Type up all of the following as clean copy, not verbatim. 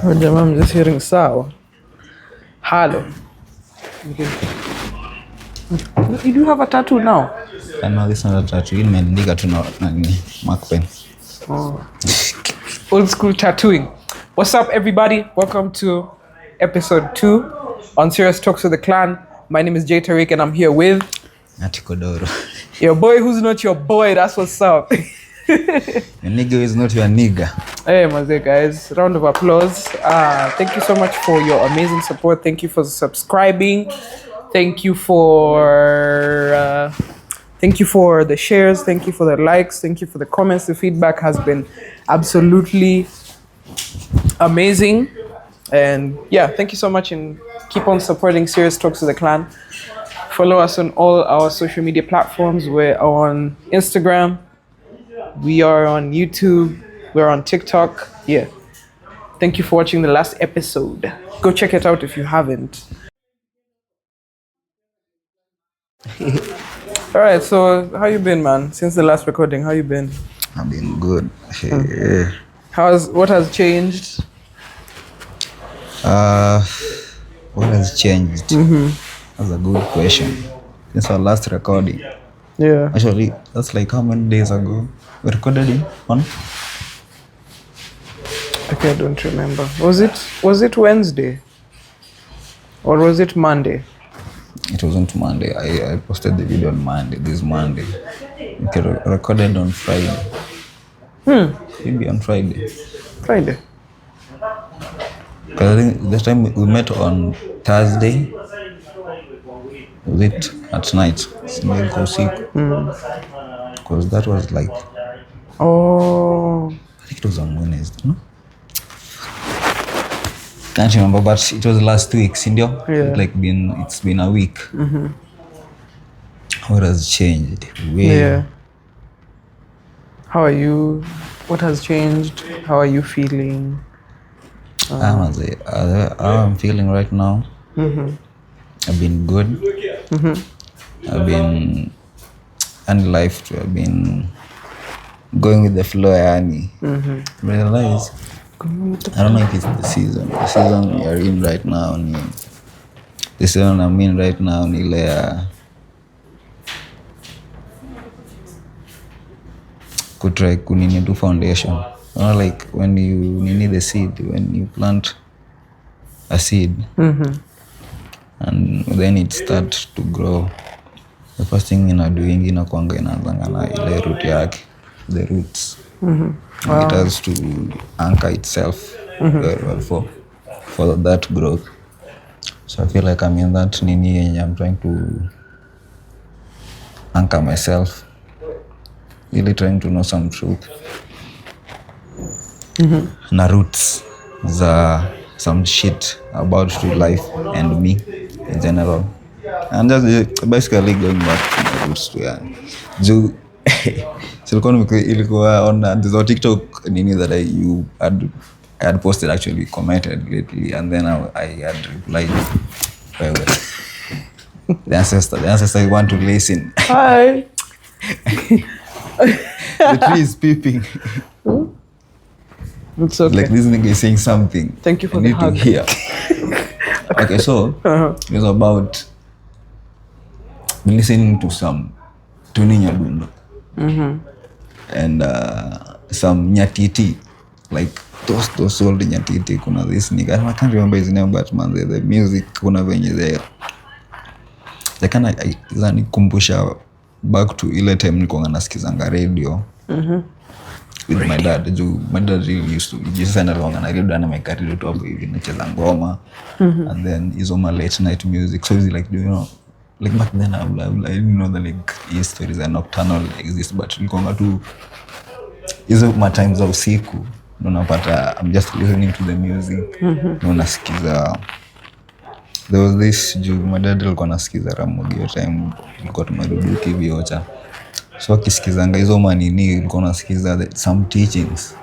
Oh, jamaa, I'm just hearing sawa. Hello. You do have a tattoo now? No, this is not a tattoo. Nimeandika tu na mark pen. Oh. Old school tattooing. What's up, everybody? Welcome to episode 2 on Serious Talks with the Clan. My name is Jay Tariq and I'm here with... Nati Kodoro. Your boy who's not your boy, that's what's up. Your nigga is not your nigga. Hey, Maze, guys. Round of applause. Thank you so much for your amazing support. Thank you for subscribing. Thank you for the shares. Thank you for the likes. Thank you for the comments. The feedback has been absolutely amazing. And yeah, thank you so much and keep on supporting Serious Talks with the Clan. Follow us on all our social media platforms. We're on Instagram. We are on YouTube. We're on TikTok. Yeah. Thank you for watching the last episode. Go check it out if you haven't. All right, so how you been, man? Since the last recording, how you been? I've been good. What has changed? What has changed? That's a good question. Since our last recording. Yeah. Actually, that's like how many days ago? We recorded it on? Okay, I don't remember. Was it Wednesday? Or was it Monday? It wasn't Monday. I posted the video on Monday, this Monday. Okay, recorded on Friday. Maybe on Friday. Friday. Because I think this time we met on Thursday. Was it at night? Because that was like... Oh. I think it was on Wednesday, no? Can't remember, but it was last week, Cindy. Yeah. It's been a week. What has changed? Yeah. How are you? What has changed? How are you feeling? How I'm feeling right now. I've been good. I've been unlived. I've been going with the flow. Realize. I don't know if it's the season. The season we are in right now. The season I'm in right now. Could try kunini do foundation. Like when you need the seed, when you plant a seed, and then it starts to grow. The first thing doing inakwanga inaanzanga na ile root yake, the roots. Wow. It has to anchor itself very well for that growth. So I feel like I'm in that nini and I'm trying to anchor myself. Really trying to know some truth. Na roots za some shit about to life and me in general. And just basically going back to my roots to ilikuwa on the TikTok nini that I had posted, actually commented lately, and then I had replied. The ancestor want to listen. Hi. The tree is peeping. It's okay. Like this nigga is saying something. Thank you for the hug. To hear. Okay, so it was about listening to some Tony Nyadundo. And some Nyatiti, like those old Nyatiti. Kuna this nigga, I can't remember his name, but man, the music kuna venye there. Like I kumbusha back to ile time nilikuwa nasikizanga radio. With my dad. My dad really used to just send along and I read down my radio to hapo hivi nacheza ngoma. And then hizo my late night music. So it's like, do you know, like back then I didn't know that like histories are nocturnal exist, but nilikuwa tu hizo my times za usiku unapata I'm just listening to the music. Unasikiza. There was this my dad alikuwa anasikiza Ramogi time nilikuwa tumerudi TV Ocha. So akisikizanga hizo manini ilikuwa nasikiza some teachings.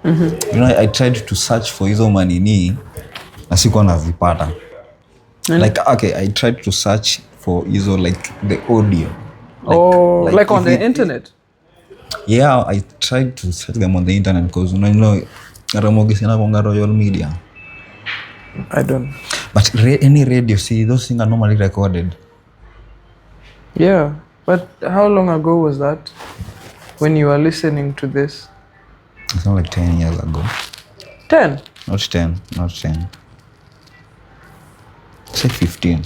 You know, I tried to search for hizo manini na sikuwa nazipata. Like okay, I tried to search for hizo like the audio. Like on the internet? Yeah, I tried to search them on the internet because you know Ramogi sina konga Royal Media. I don't. But any radio, see, those things are normally recorded. Yeah, but how long ago was that when you were listening to this? It's not like 10 years ago. 10? Not 10. Say 15.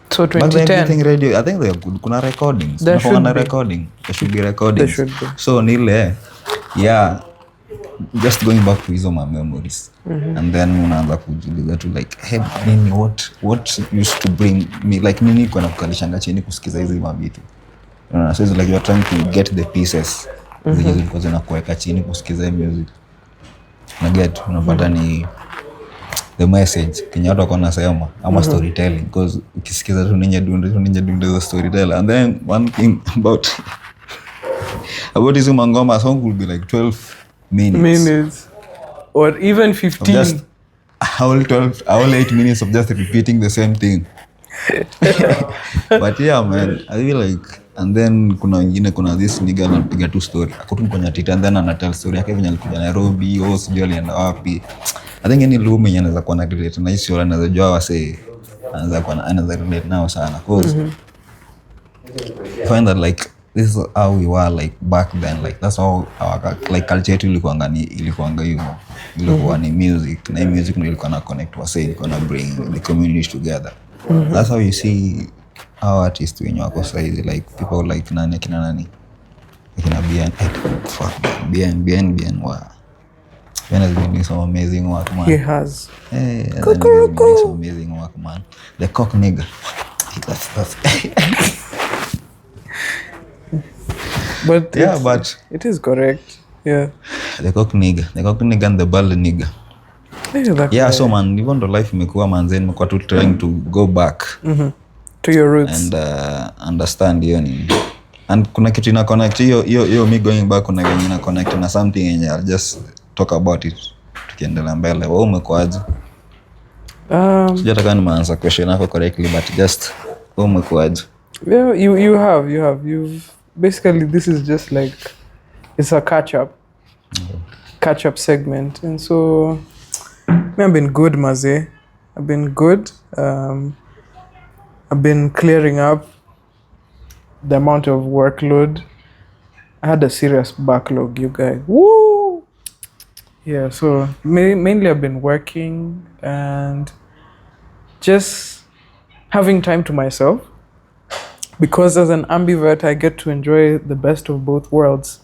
So But 2010. radio, I think they are good. Kuna recordings. There should be. There should be recordings. There should be. So nile, yeah, just going back to hizo memories. And then unaanza kujiuliza tu like, hey, nini, what used to bring me, like nini kwa nakukalishanga chini kusikiza hizi mabitu. So it's like you're trying to get the pieces. Zenye zilikuwa zinakuweka chini kusikiza music. Na get, unapata ni the message kenye watu wako nasema ama storytelling, because ukisikiza tu ninja dunde the storyteller. And then one thing about hizo mangoma, song will be like 12 minutes or even 15. Just whole 8 minutes of just repeating the same thing. But yeah man, I feel like, and then kuna this nigga anapiga tu story akutu kwenye tita, and then anatell story yake venye alikuja Nairobi, sijui alienda wapi. I think any lume yenye anaweza kuwa na relate na hiyo, wala anaweza jua wase anaweza relate nao sana, cause find that like this is how we were like back then, like that's how our like culture yetu ilikuwa hiyo, ilikuwa ni music, na music ndio ilikuwa na connect wase, ilikuwa na bring the communities together. That's how you see our artists wenye wako saizi, like people like nani akina Bien wa Ben has been doing some amazing work, man. He has. Hey, he's been doing some amazing work, man. The cock nigga. That's But yeah, but it is correct. Yeah. The cock nigga and the bald nigga. Yeah, so man, even though life imekuwa manzeni, nimekuwa tu trying to go back to your roots and understand hiyo nini. And kuna kitu ina connect hiyo me going back, kuna kitu ina connect na something yenye I'll just talk about it tukiendelea mbele. Wewe umekuaje? Sijataka nimeanza question yako correctly, but just wewe umekuaje? Yeah, you have. You've basically, this is just like, it's a catch up segment. And so I've been good, Maze. I've been good. I've been clearing up the amount of workload. I had a serious backlog, you guys. Woo! Yeah, so mainly I've been working and just having time to myself, because as an ambivert, I get to enjoy the best of both worlds.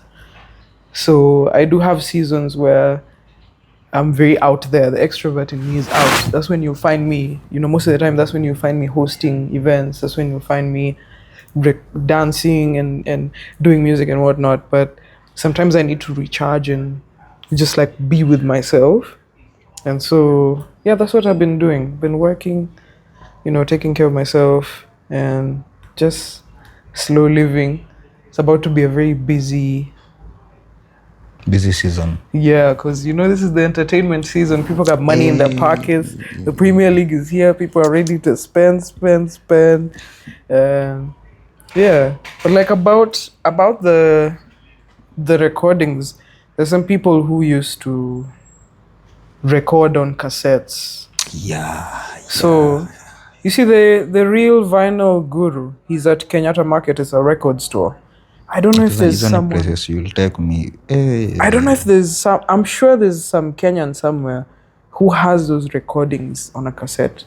So I do have seasons where I'm very out there. The extrovert in me is out. That's when you'll find me, most of the time, that's when you'll find me hosting events. That's when you'll find me dancing and doing music and whatnot. But sometimes I need to recharge and just like be with myself. And so, yeah, that's what I've been doing. Been working, taking care of myself and just slow living. It's about to be a very busy season. Yeah, because this is the entertainment season. People got money in their pockets. The Premier League is here. People are ready to spend. Yeah, but like about the recordings, there's some people who used to record on cassettes. Yeah. So you see, the real vinyl guru, he's at Kenyatta Market. It's a record store. I don't know if there's some places you'll take me. I don't know if there's some. I'm sure there's some Kenyan somewhere who has those recordings on a cassette.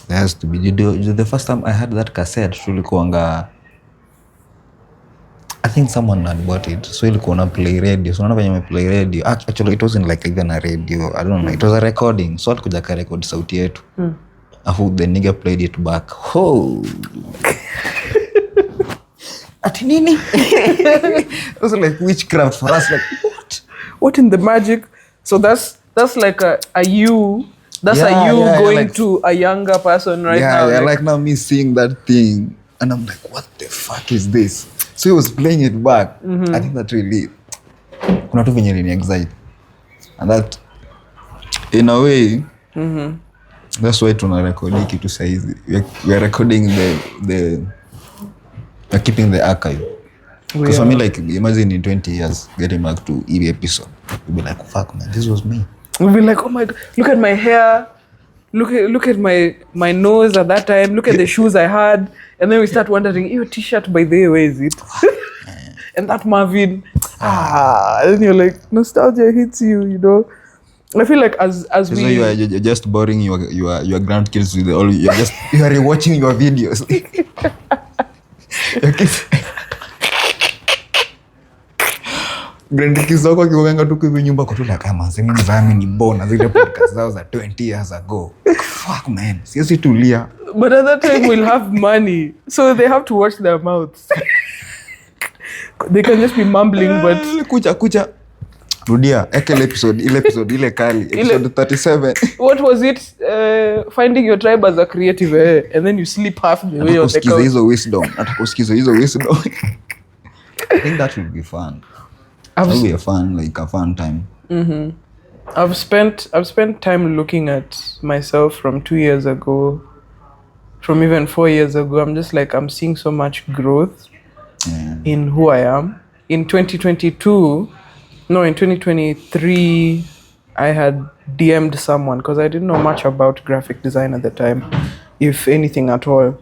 There has to be. The first time I had that cassette, tulikuanga, I think someone had bought it. So ilikuwa na play radio. So unaona venye play radio. Actually, it wasn't like even a radio. I don't know. It was a recording. So alikuja ka record sauti yetu. Afu the nigga played it back. Oh. Ati nini? It was like witchcraft for us. Like what in the magic? So that's like a you. That's going like, to a younger person right now. Yeah, like now me seeing that thing, and I'm like, what the fuck is this? So he was playing it back. I think that really, kuna tu venye ni excite, and that in a way, that's why tuna record kitu saizi. We are recording the we're keeping the archive. Because for me, like, imagine in 20 years getting back to every episode, you'll be like, fuck man, this was me. We'll be like, oh my god, look at my hair, look at my nose at that time, look at the shoes I had, and then we start wondering, your t-shirt by the way, where is it? And that Marvin, and you're like, nostalgia hits you, you know. I feel like as so we, you're just boring your grandkids with all you are rewatching your videos. Your kids. Grandkids wako kiwanga tu kwa nyumba kwa tu like kama mimi nzami ni bona zile podcast zao za 20 years ago. Fuck man, seriously tulia. But at that time we'll have money, so they have to watch their mouths. They can just be mumbling, but kucha rudia ile episode ile kali episode 37. What was it? Finding your tribe as a creative, and then you sleep half the way on the couch. Atakusikiza hizo wisdom. I think that would be fun. It will be a fun time. Mm-hmm. I've spent time looking at myself from 2 years ago, from even 4 years ago. I'm just like, I'm seeing so much growth in who I am. In 2023, I had DM'd someone because I didn't know much about graphic design at the time, if anything at all.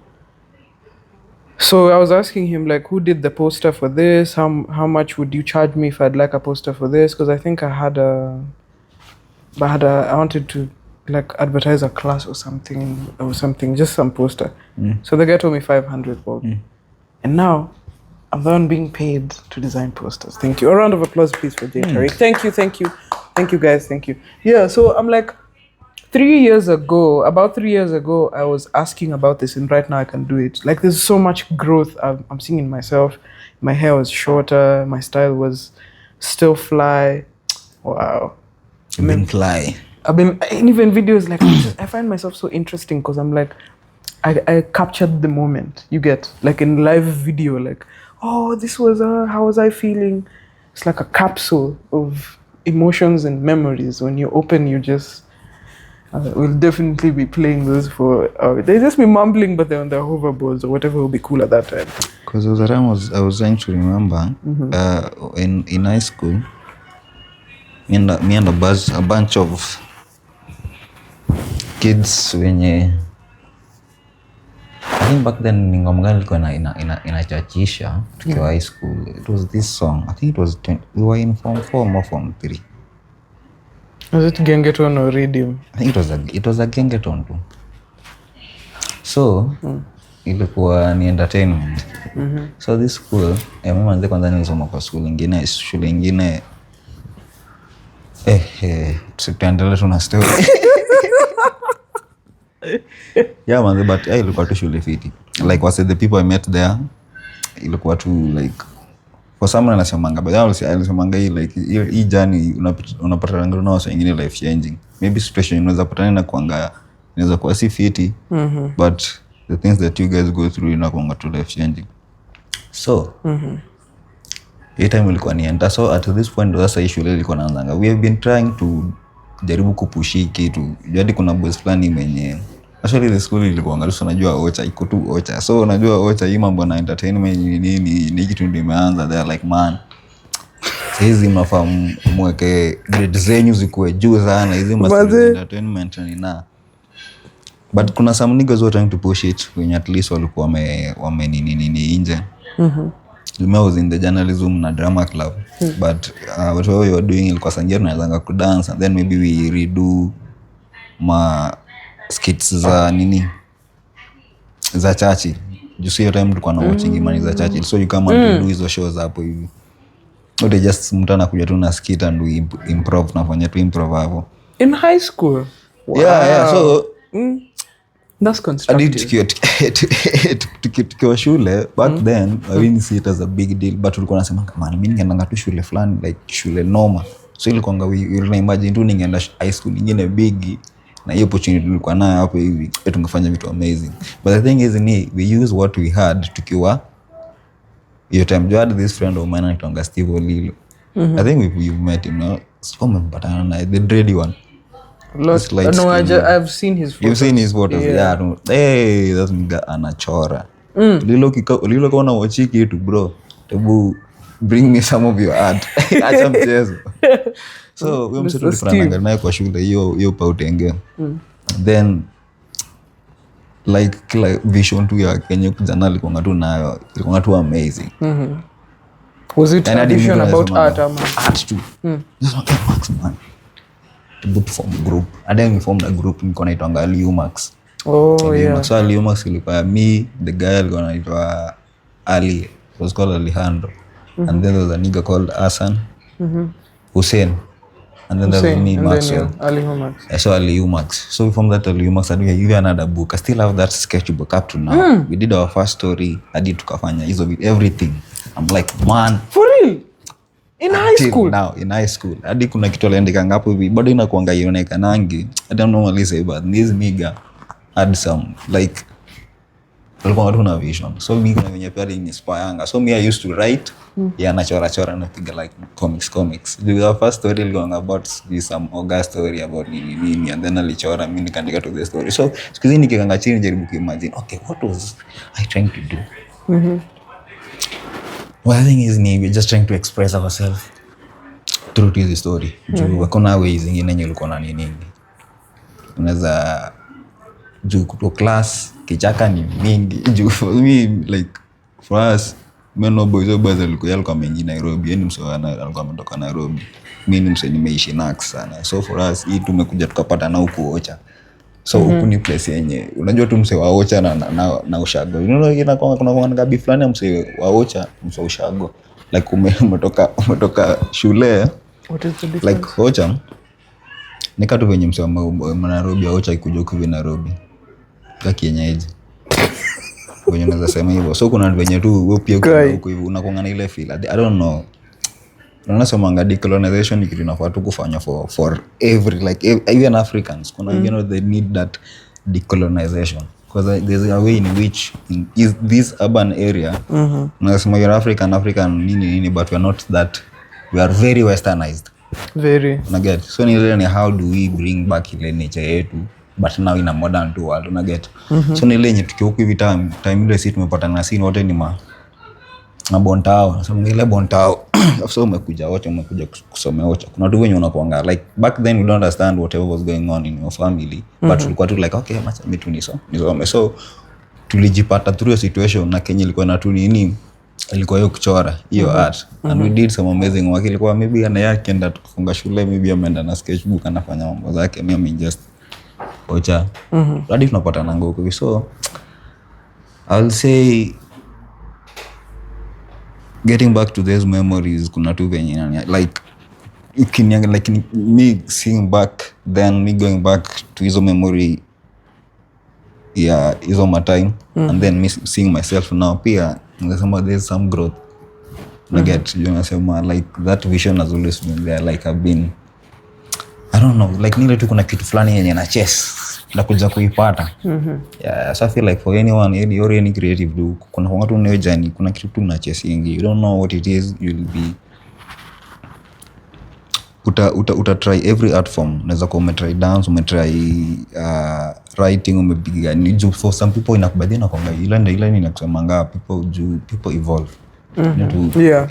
So I was asking him, like, who did the poster for this? How much would you charge me if I'd like a poster for this? Because I think I wanted to like advertise a class or something, just some poster. So the guy told me 500 bob. And now I'm the one being paid to design posters. Thank you. A round of applause, please, for Jay Tariq. Thank you guys. Thank you. Yeah. So I'm like, about 3 years ago, I was asking about this, and right now I can do it. Like, there's so much growth I'm seeing in myself. My hair was shorter. My style was still fly. Wow. You've been fly. And even videos, like, I find myself so interesting because I'm like, I captured the moment. You get, like, in live video, like, oh, this was, how was I feeling? It's like a capsule of emotions and memories. When you open, you just... we'll definitely be playing those for... they just be mumbling, but they're on their hoverboards or whatever will be cool at that time. Because there was a time I was trying to remember, in high school, me and a bunch of kids wenye... I think back then ngoma gani ilikuwa inachachisha tukiwa high school. It was this song. I think it was we were in form 4 or form 3. Was it Gengeton or Rhythm? I think it was a Gengeton too. So ilikuwa ni entertainment. So this school, mimi ndio kwanza nilisoma kwa shule nyingine. Tusiendelee tuna story. Yeah man, but ilikuwa tu shule fiti. Like was the people I met there, ilikuwa tu like for someone anasemanga, but anasemanga like hii journey unapata ngoro na watu wengine life changing. Maybe situation unaweza patana na kuanga inaweza kuwa si fiti, but the things that you guys go through inakuanga tu life changing. So hii time ilikuwa nienda. So at this point sasa shule ilikuwa naanza. We have been trying to jaribu kupushi kitu. Jadi kuna boys fulani mwenye actually the school ilikuwa ngarusu, unajua Ocha iko tu Ocha. So unajua Ocha hii mambo na entertainment ni kitu ndio imeanza there, like man. Hizi mafahamu mweke grade zenyu zikuwe juu sana, hizi masuala entertainment ni na. But kuna some niggas who are trying to push it when at least walikuwa wame nini nje. I was in the journalism na drama club, but whatever we were doing ilikuwa sanjia tunaweza kudance, and then maybe we redo ma skits za chachi. You see your time tulikuwa na watching imani za chachi, so you come and do hizo shows hapo hivi. Not just mtu anakuja tu na skit and we improv, nafanya tu improv hapo in high school. Wow. Yeah, so that's constructive. Tukiwa shule back then, I didn't see it as a big deal, but tulikuwa nasema kama mimi ningeenda tu shule fulani, like shule noma. So ilikuwa we imagine tu ningeenda high school nyingine big, na hiyo opportunity tulikuwa nayo hapo hivi, tungefanya vitu amazing. But the thing is we use what we had tukiwa hiyo time. You had this friend of mine anaitwa Steve Olilo. I think we've met him now. So mpatana na the dready one. No, I've seen his photos. You've seen his photos? Yeah. No. Hey, that's nigga anachora. Lilo kaona wachiki tu bro. Ebu bring me some of your art. Acha mchezo. So huyo mse tulifananaga naye kwa shule hiyo pautenge. Then like kila vision tu ya Kenya kijana alikuwa tu nayo, ilikuwa tu amazing. Was it a vision about art or art too? Just okay, Max man. To boot form group. And then we formed a group niko naitwa Aliumax. Oh yeah. So Aliumax ilikuwa me, the guy alikuwa anaitwa Ali. It was called Alejandro. And then there was a nigga called Hassan. Hussein. And then there was me, Maxwell. Aliumax. So Aliumax. So we formed that Aliumax and we gave another book. I still have that sketchbook up to now. We did our first story. Hadi tukafanya hizo with everything. I'm like, man. For real? In high school? Now, in high school. Hadi kuna kitu aliandika ngapo hivi. Bado inakuanga ionekanangi. I don't normally say, but this nigga had some, like, alikuwa tu na vision. So mi kuna venye pia inspire. So me I used to write. Yeah, nachora napiga like comics. The first story ilikuwa about some August story about nini and then alichora mimi nikaandika to the story. So siku hizi nikikanga chini jaribu kuimagine, okay, what was I trying to do? Well, I think is we're just trying to express ourselves through this story. Juu hakuna ways zingine yenye ulikuwa na nini. Unaweza juu kuto class kichaka ni mingi. Juu for me like for us meno boys alikuwa mengi Nairobi. Yeye msee alikuwa ametoka Nairobi. Mimi msee nimeishi Nax sana. So for us hii tumekuja tukapata na huko Ocha. So huku ni place yenye unajua tu msee wa Ocha na ushago. Unaona kuna ngabi fulani msee wa Ocha msee ushago. Like umetoka shule. What is the difference? Like Ocha nikatu venye msee wa Nairobi wa Ocha ikuja huku Nairobi. Kwa kienyeji. Wenye unaweza sema hivyo. So kuna venye tu wewe pia huko hivyo unakuanga na ile feel. I don't know. Unasema decolonization ni kitu inafaa tu kufanya for every like even Africans. Kuna you know they need that decolonization because there's a way in which is this urban area. Unasema you're African nini but we are not that. We are very westernized. Very. Unaget. So ni how do we bring back ile nature yetu but now in a modern world, unaget. So ni ile yenye tukiwa huko hivi time ile sisi tumepatana na sisi wote ni na bontao. So ile bontao so umekuja kusomea Ocha. Kuna watu wenye unakuanga like back then we don't understand whatever was going on in your family but tulikuwa tu like okay macha mimi tu nisome. So tulijipata through a situation na Kenya ilikuwa na tu nini ilikuwa hiyo kuchora hiyo art and we did some amazing work. Ilikuwa maybe ana yake enda tukafunga shule, maybe ameenda na sketchbook anafanya mambo zake, mimi just Ocha. Hadi tunapata na ngoko. So I'll say getting back to those memories kuna tu venye like me seeing back then me going back to hizo memory hizo time and then me seeing myself now pia nasema there's some growth. Get you nasema like that vision has always been there, like I've been I don't know like nile tu kuna kitu fulani yenye na chess na kuja kuipata. Yeah, so I feel like for anyone or any creative do kuna watu unayojani kuna kitu tu na chess ingi, you don't know what it is, you'll be uta try every art form. Unaweza kuwa umetry dance, umetry writing, umepiga ni juu for some people inakubadilika kwamba ile inakusemanga people evolve.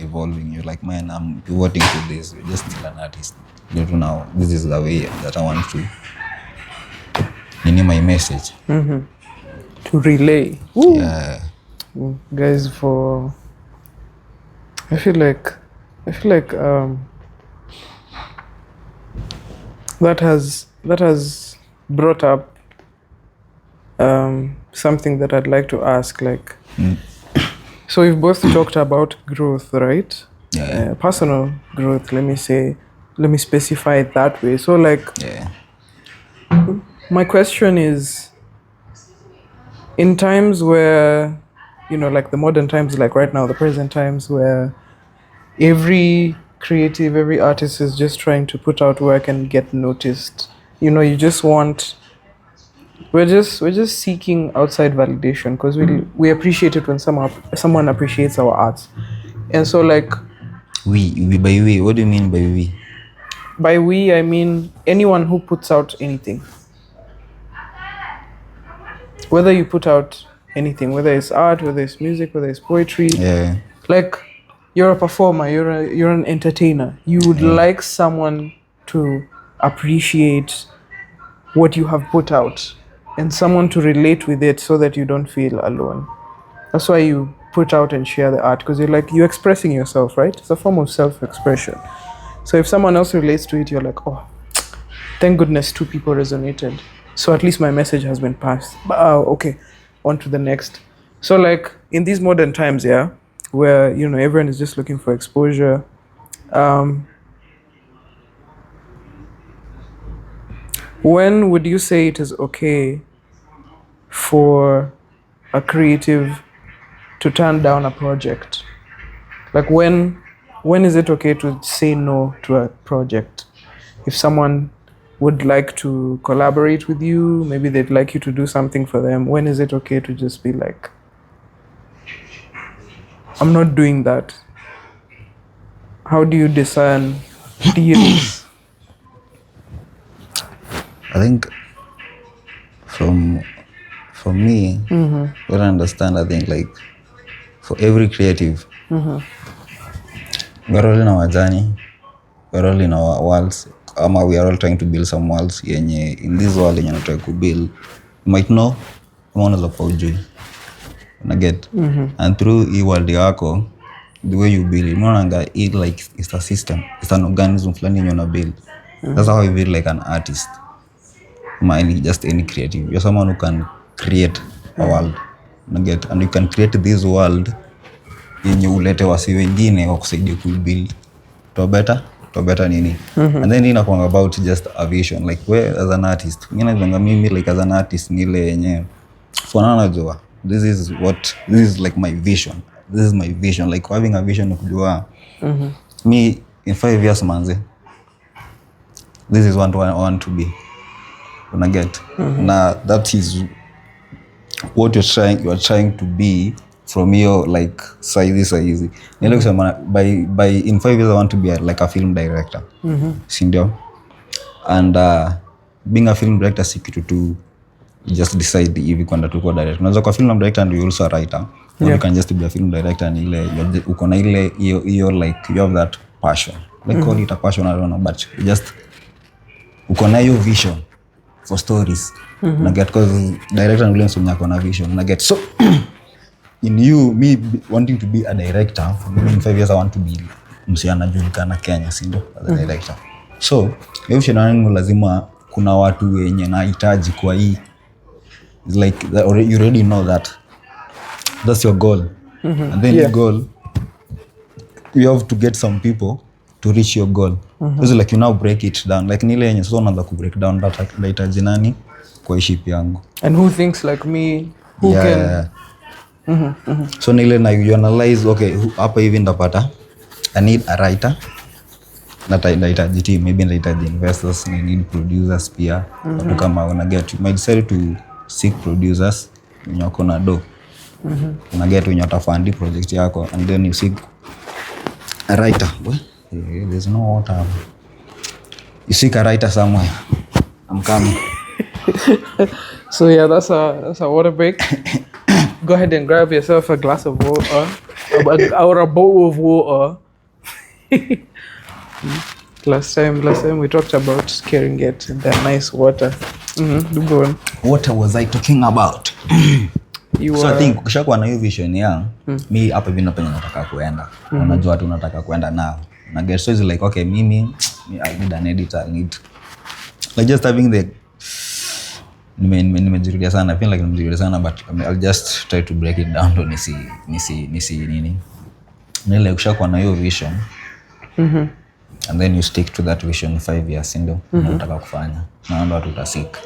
Evolving, you're like man I'm pivoting to this, you're just still an artist. You know now this is the way that I want to nini my message to relay. Yeah. Guys, for I feel like that has brought up something that I'd like to ask, like so we've both talked about growth, right? Yeah. Personal growth, let me specify it that way. So like my question is, in times where, you know, like the modern times, like right now, the present times where every creative, every artist is just trying to put out work and get noticed. You know, you just want, we're just seeking outside validation because we appreciate it when someone appreciates our art. And so like we by we, what do you mean by we? By we I mean anyone who puts out anything. Whether you put out anything, whether it's art, whether it's music, whether it's poetry. Yeah. Like you're a performer, you're an entertainer. You would like someone to appreciate what you have put out and someone to relate with it so that you don't feel alone. That's why you put out and share the art, because you're expressing yourself, right? It's a form of self-expression. So if someone else relates to it, you're like, oh, thank goodness 2 people resonated. So at least my message has been passed. Okay, on to the next. So like in these modern times, yeah, where, you know, everyone is just looking for exposure, when would you say it is okay for a creative to turn down a project? Like when is it okay to say no to a project? If someone would like to collaborate with you, maybe they'd like you to do something for them, when is it okay to just be like, I'm not doing that? How do you discern deals? I think from me, what I understand, I think like for every creative, we're all in our journey, we're all in our worlds, we are all trying to build some worlds. In this world yenye nataka to build, you might know unaweza kwa ujui, una get, and through hii world yako, the way you build it, unaona it like it's a system, it's an organism fulani yenye una build. That's how you build like an artist. Just any creative. You're someone who can create a world. And you can create this world yenye ulete wasi wengine wakusaidia kubuild to better nini. And then inakuwa about just a vision, like where as an artist. Mimi like as an artist nile yenye fanana jua. This is like my vision. This is my vision. Like having a vision kujua. Me in 5 years manze. This is what I want to be. Una get. Now that is what you're trying to be from your like size. By in 5 years I want to be like a film director. Sindio? And being a film director si kitu tu just decide hivi kwenda tu kwa director. Unaweza kwa film director and you also a writer. You can just be a film director and ile uko na ile hiyo like you have that passion. Like call it a passion, I don't know, but just uko na hiyo vision for stories. Na get, because director and Williams unyako na vision. Na get, so in you, me wanting to be a director, in 5 years I want to be msi anajulikana Kenya, sindo, as a director. So hiyo vision yangu lazima kuna watu wenye nahitaji kwa hii. It's like that, you already know that that's your goal. And then your goal, you have to get some people to reach your goal. So like you now break it down. Like nile yenye so unaanza ku break down that nahitaji nani kwa ship yangu. And who thinks like me? Who can? So nile na you analyze, okay, hapa hivi ndapata. I need a writer. Nahitaji team, maybe nahitaji investors, I need producers pia. Watu kama una get, you might decide to seek producers wenye wako na do. Una get wenye watafund project yako, and then you seek a writer. Well, there's no water. You seek a writer somewhere. I'm coming. So yeah, that's a water break. Go ahead and grab yourself a glass of water or a bowl of water. Last time we talked about carrying it in that nice water. Go on. What was I talking about? So I think ukishakuwa na hiyo vision ya mi hapa hivi napenda nataka kuenda. Unajua tu nataka kuenda now. Na get, so it's like, okay, I need an editor, I need like just having the nimejirudia sana, I feel like nimejirudia sana, but I'll just try to break it down to nisi nini. Nile ukishakuwa na hiyo vision. And then you stick to that vision 5 years, ndio unataka kufanya. Na ndio watu utasik.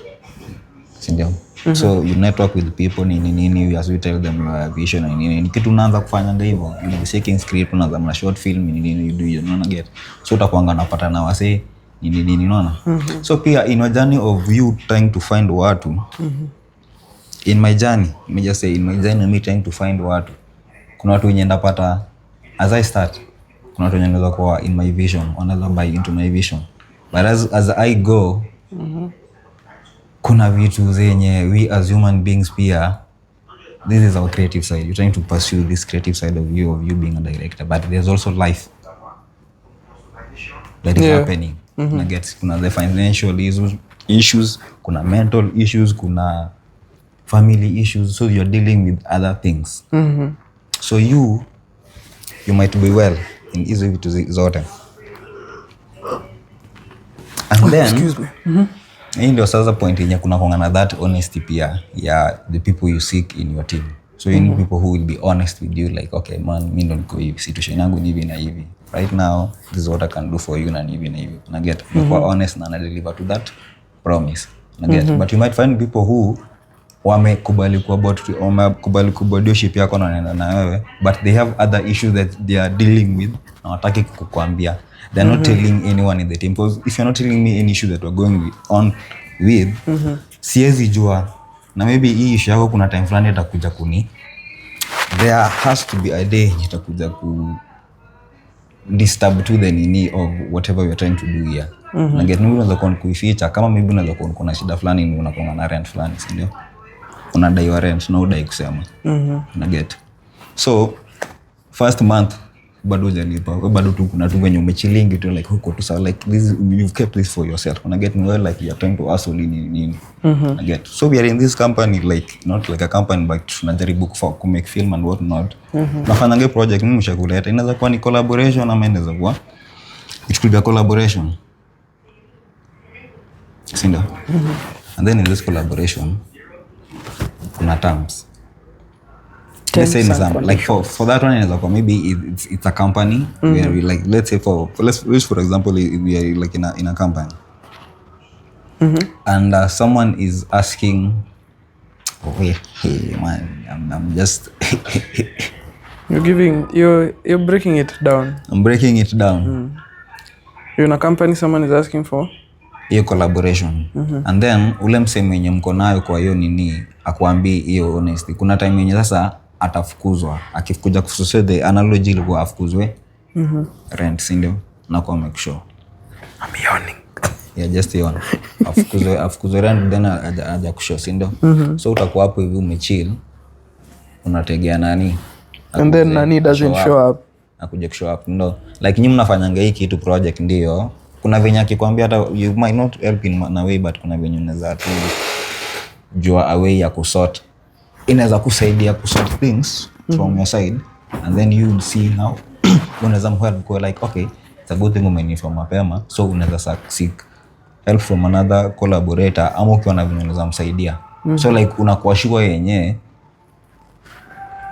Ndio. So you network with people nini, as we tell them your vision and nini. Kitu unaanza kufanya ndio hivyo. You be seeking script, unaanza na short film nini, you know get. So utakuanga napata na wase nini unaona. So pia in a journey of you trying to find watu. In my journey, let me just say, in my journey me trying to find watu. Kuna watu wenye ndapata as I start. Kuna watu wenye naweza kuwa in my vision, wanaweza buy into my vision. But as I go, kuna vitu zenye we as human beings pia this is our creative side. You're trying to pursue this creative side of you being a director, but there's also life that is happening. Kuna the financial issues, kuna mental issues, kuna family issues, so you're dealing with other things. So you might be well in hizo vitu zote, and then excuse me. Hii ndio sasa point yenye kuna kongana that honesty pia ya the people you seek in your team. So you need people who will be honest with you, like, okay man, mimi ndo niko hivi, situation yangu ni hivi na hivi, right now this is what I can do for you na hivi na hivi, na get honest na deliver to that promise, na get. But you might find people who wamekubali kubodio ship yako na wanaenda na wewe, but they have other issues that they are dealing with na wataki kukuambia. They're not telling anyone in the team, because if you're not telling me any issue that we're going on with, siwezi jua, na maybe hii issue yako kuna time fulani itakuja there has to be a day itakuja disturb to the nini of whatever we're trying to do here. Na get nini unaweza kuificha, kama maybe unaweza kuna shida fulani ni unakuwa na rent fulani, si ndio? Unadai wa rent na udai kusema. Na get. So first month bado hujalipa, bado tu kuna tu venye umechilingi tu like huko tu sawa, like this, you've kept this for yourself. Una get well, like you're trying to hustle nini. I get. So we are in this company, like not like a company, but tunajaribu ku make film and what not. Nafanya project mimi mshakuleta, inaweza kuwa ni collaboration ama inaweza kuwa it could be a collaboration. Sinda. And then in this collaboration kuna terms. Let's say like for that one inaweza kuwa maybe it's a company where we, like, let's say for example we are like in a company. And someone is asking, hey man, I'm just you're breaking it down. I'm breaking it down. You're in a company, someone is asking for hiyo collaboration. And then ule mse mwenye mko nayo kwa hiyo nini akuambii hiyo honesty. Kuna time yenye sasa atafukuzwa, akifukuja kususia the analogy ilikuwa afukuzwe rent, si ndio? Na kwa make sure I'm yawning. Yeah, just yawn. Afukuzwe rent then aja kushow, si ndio? So utakuwa hapo hivi umechill, unategea nani, and then nani doesn't show up, akuja kushow up, ndio like nyinyi mnafanyanga hii kitu project, ndio kuna venye akikwambia hata you might not help in a way, but kuna venye unaweza tu jua a way ya kusort, inaweza kusaidia kusort things from your side, and then you see how unaweza mhelp kwa like, okay, it's a good thing umeniform mapema, so unaweza seek help from another collaborator, ama ukiwa na venye unaweza msaidia. So like unakuwa sure yenyewe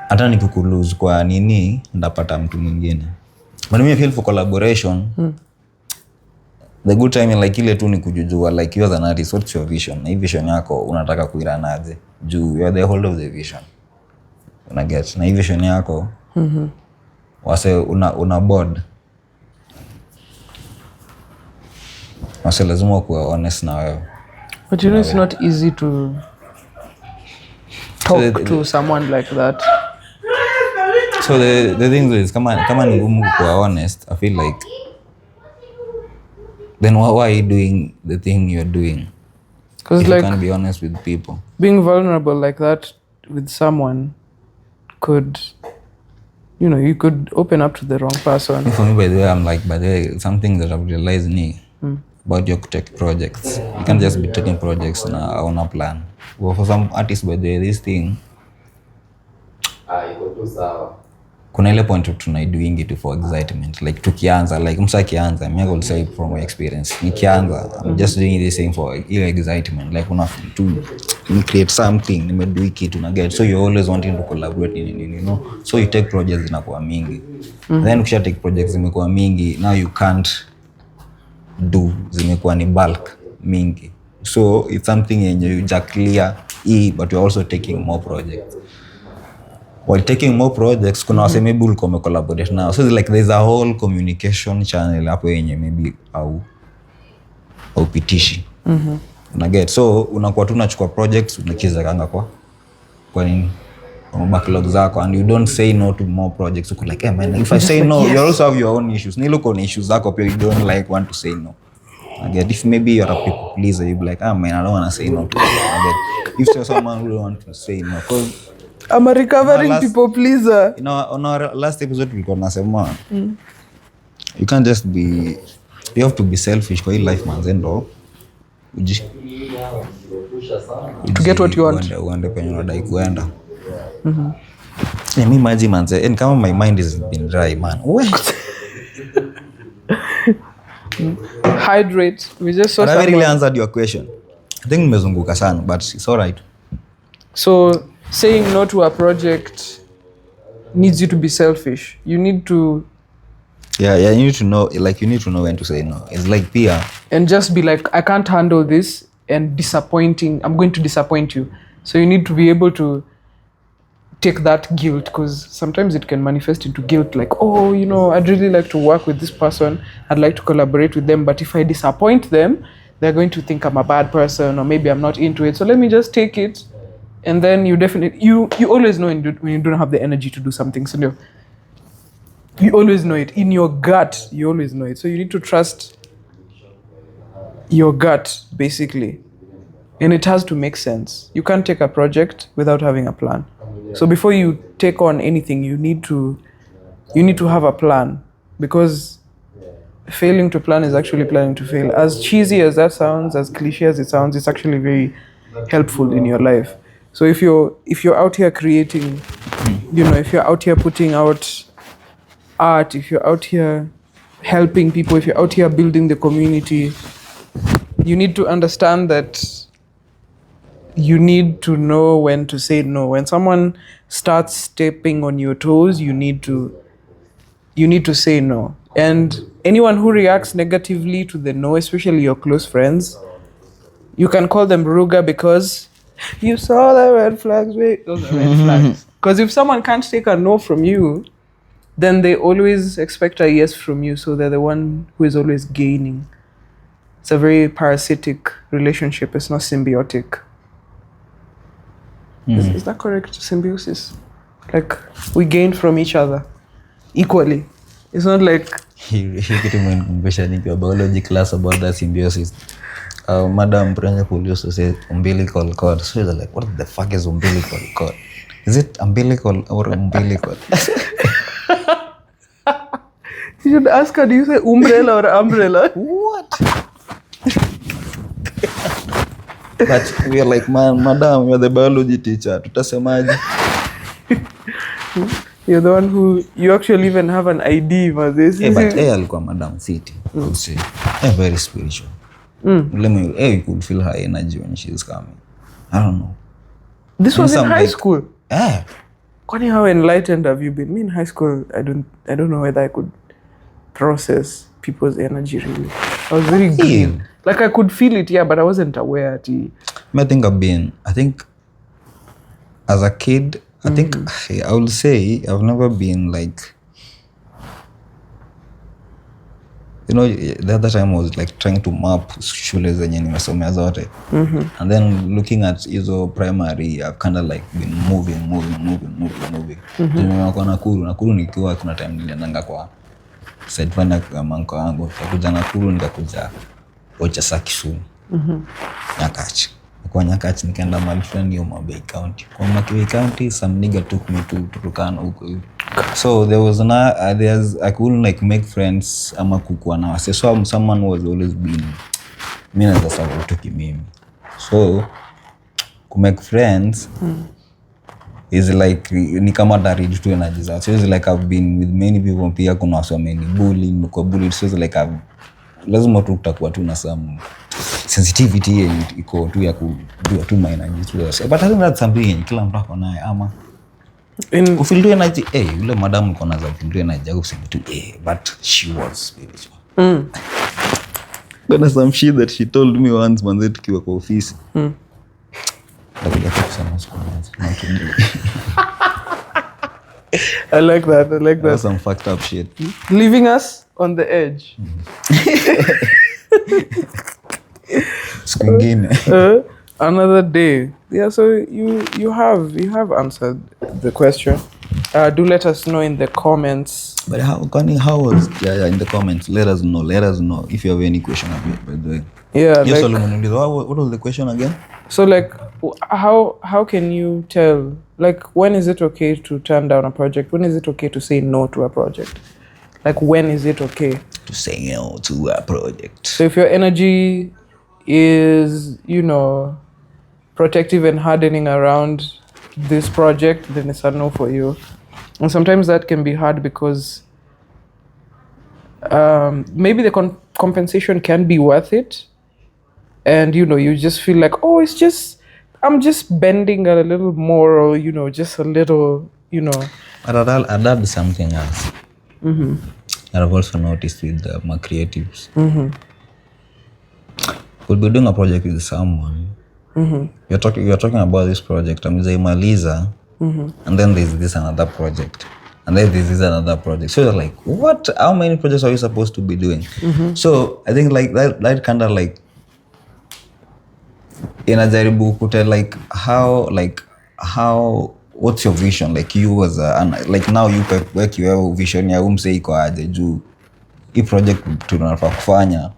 hata nikikulose kwa nini ndapata mtu mwingine. But when you feel for collaboration, the good time like ile tu ni kujujua like you as an artist, what's your vision, na hii vision yako unataka kuiranaje juu you are the whole of the vision, una get, na hii vision yako wase una board, wase lazima kuwa honest na wewe. But you know it's not easy to talk to someone like that. So the thing is kama ni ngumu kuwa honest, I feel like then why are you doing the thing you're doing? Because like, you can't be honest with people. Being vulnerable like that with someone could, you know, you could open up to the wrong person. For me, by the way, I'm like, by the way, something that I've realized about your tech projects. You can't just be taking projects on a plan. Well, for some artists, by the way, this thing, kuna ile point tunaidoing it for excitement, like tukianza, like msa kianza, I will say from my experience, nikianza I'm just doing this thing for ile excitement, like una to create something, nimedo kitu na get, so you always wanting to collaborate you know, so you take projects zinakuwa mingi, then ukisha take projects zimekuwa mingi, now you can't do, zimekuwa ni bulk mingi, so it's something yenye you just clear but you're also taking more projects. While taking more projects, kuna wase maybe ulikuwa collaborate now. So like there's a whole communication channel hapo yenye maybe au pitishi. Una get, so unakuwa tu unachukua projects unakiza kanga kwa nini? Kwa backlog zako, and you don't say no to more projects. Uko like, hey man, if I say no, you also have your own issues. Ni look on issues zako pia, you don't like want to say no. I get, if maybe you're a people pleaser, you be like, man, I don't want to say no to that. I get, if you're someone who don't want to say no, because I'm a recovering people pleaser. On our last episode tulikuwa tunasema you can't just be, you have to be selfish kwa hii life manze ndo to get what you want. Uende penye unadai kuenda. Me imagine manze, and kama my mind is been dry man. Hydrate. We just saw I really answered your question. I think nimezunguka sana but it's all right. So saying no to a project needs you to be selfish. You need to you need to know, like you need to know when to say no. It's like peer. And just be like, I can't handle this and I'm going to disappoint you. So you need to be able to take that guilt, because sometimes it can manifest into guilt, like, oh, you know, I'd really like to work with this person, I'd like to collaborate with them, but if I disappoint them, they're going to think I'm a bad person, or maybe I'm not into it, so let me just take it. And then you definitely, you always know when you don't have the energy to do something, so you always know it in your gut. You always know it, so you need to trust your gut basically, and it has to make sense. You can't take a project without having a plan. So before you take on anything, you need to have a plan, because failing to plan is actually planning to fail. As cheesy as that sounds, as cliche as it sounds, it's actually very helpful in your life. So if you're out here creating, you know, if you're out here putting out art, if you're out here helping people, if you're out here building the community, you need to understand that you need to know when to say no. When someone starts stepping on your toes, you need to say no. And anyone who reacts negatively to the no, especially your close friends, you can call them ruga, because you saw the red flags. Wait, those are red flags. Because if someone can't take a no from you, then they always expect a yes from you. So they're the one who is always gaining. It's a very parasitic relationship. It's not symbiotic. Is that correct? Symbiosis. Like, we gain from each other equally. It's not like... You get in your biology class about that symbiosis. Madam Principal used to say umbilical cord. So you're like, what the fuck is umbilical cord? Is it umbilical or umbilical? You should ask her, do you say umbrella or umbrella? What? But we are like, madam, you're the biology teacher. Tutasemaje? You're the one who, you actually even have an ID for this. But alikuwa Madam City, I would say. Very spiritual. You could feel her energy when she's coming. I don't know. This was in high school? Yeah. Kwani, how enlightened have you been? Me in high school, I don't know whether I could process people's energy really. I was very green. Like, I could feel it, yeah, but I wasn't aware. I think as a kid, I think I will say I've never been like, you know, the other time I was like trying to map shule zenye nimesomea zote. And then looking at hizo primary, I've kind of like been moving. Nimekuwa Nakuru nikiwa kuna time niliendanga kwa side fund ya manko wangu. Nikakuja Nakuru, nikakuja Ochasa Kisumu. Nyakach. Kwa Nyakach nikaenda mahali fulani Homa Bay County. Kwa Homa Bay County, some nigga took me to Turkana huko. So there was I couldn't like make friends ama kukuwa na wase. So someone was always been, mimi naweza sasa kutoki mimi. So to make friends is like ni kama direct to energy. So it's like I've been with many people, pia kuna wase many bullying, kwa bullied. So it's like lazima tu utakuwa tu na some sensitivity iko tu ya kujua tu my energy tu. But I think that's something kila mtu ako naye ama kufeel tu energy. Yule madam uko na za kufeel tu energy yako kusema tu but she was spiritual. There's some shit that she told me once manze tukiwa kwa ofisi. I like that. That's some fucked up shit. Leaving us on the edge. Another day. Yeah, so you have answered the question. Do let us know in the comments. But how was in the comments? Let us know if you have any question by the way. Yeah, yes, like, what was the question again? So like, how can you tell like, when is it okay to turn down a project? When is it okay to say no to a project? Like, when is it okay to say no to a project? So if your energy is, you know, protective and hardening around this project, then it's a no for you. And sometimes that can be hard because maybe the compensation can be worth it. And, you know, you just feel like, oh, it's just, I'm just bending a little more, or, you know, just a little, you know. But I'd add something else. That I've also noticed with my creatives. Could be doing a project with someone. You're talking about this project. Maliza, and then there's this another project, and then there's this another project. So you're like, what? How many projects are you supposed to be doing? So I think like that kind of like inajaribu kute like how what's your vision, like you as like now you wewe vision ya umse iko aje juu hii project tunafaa kufanya.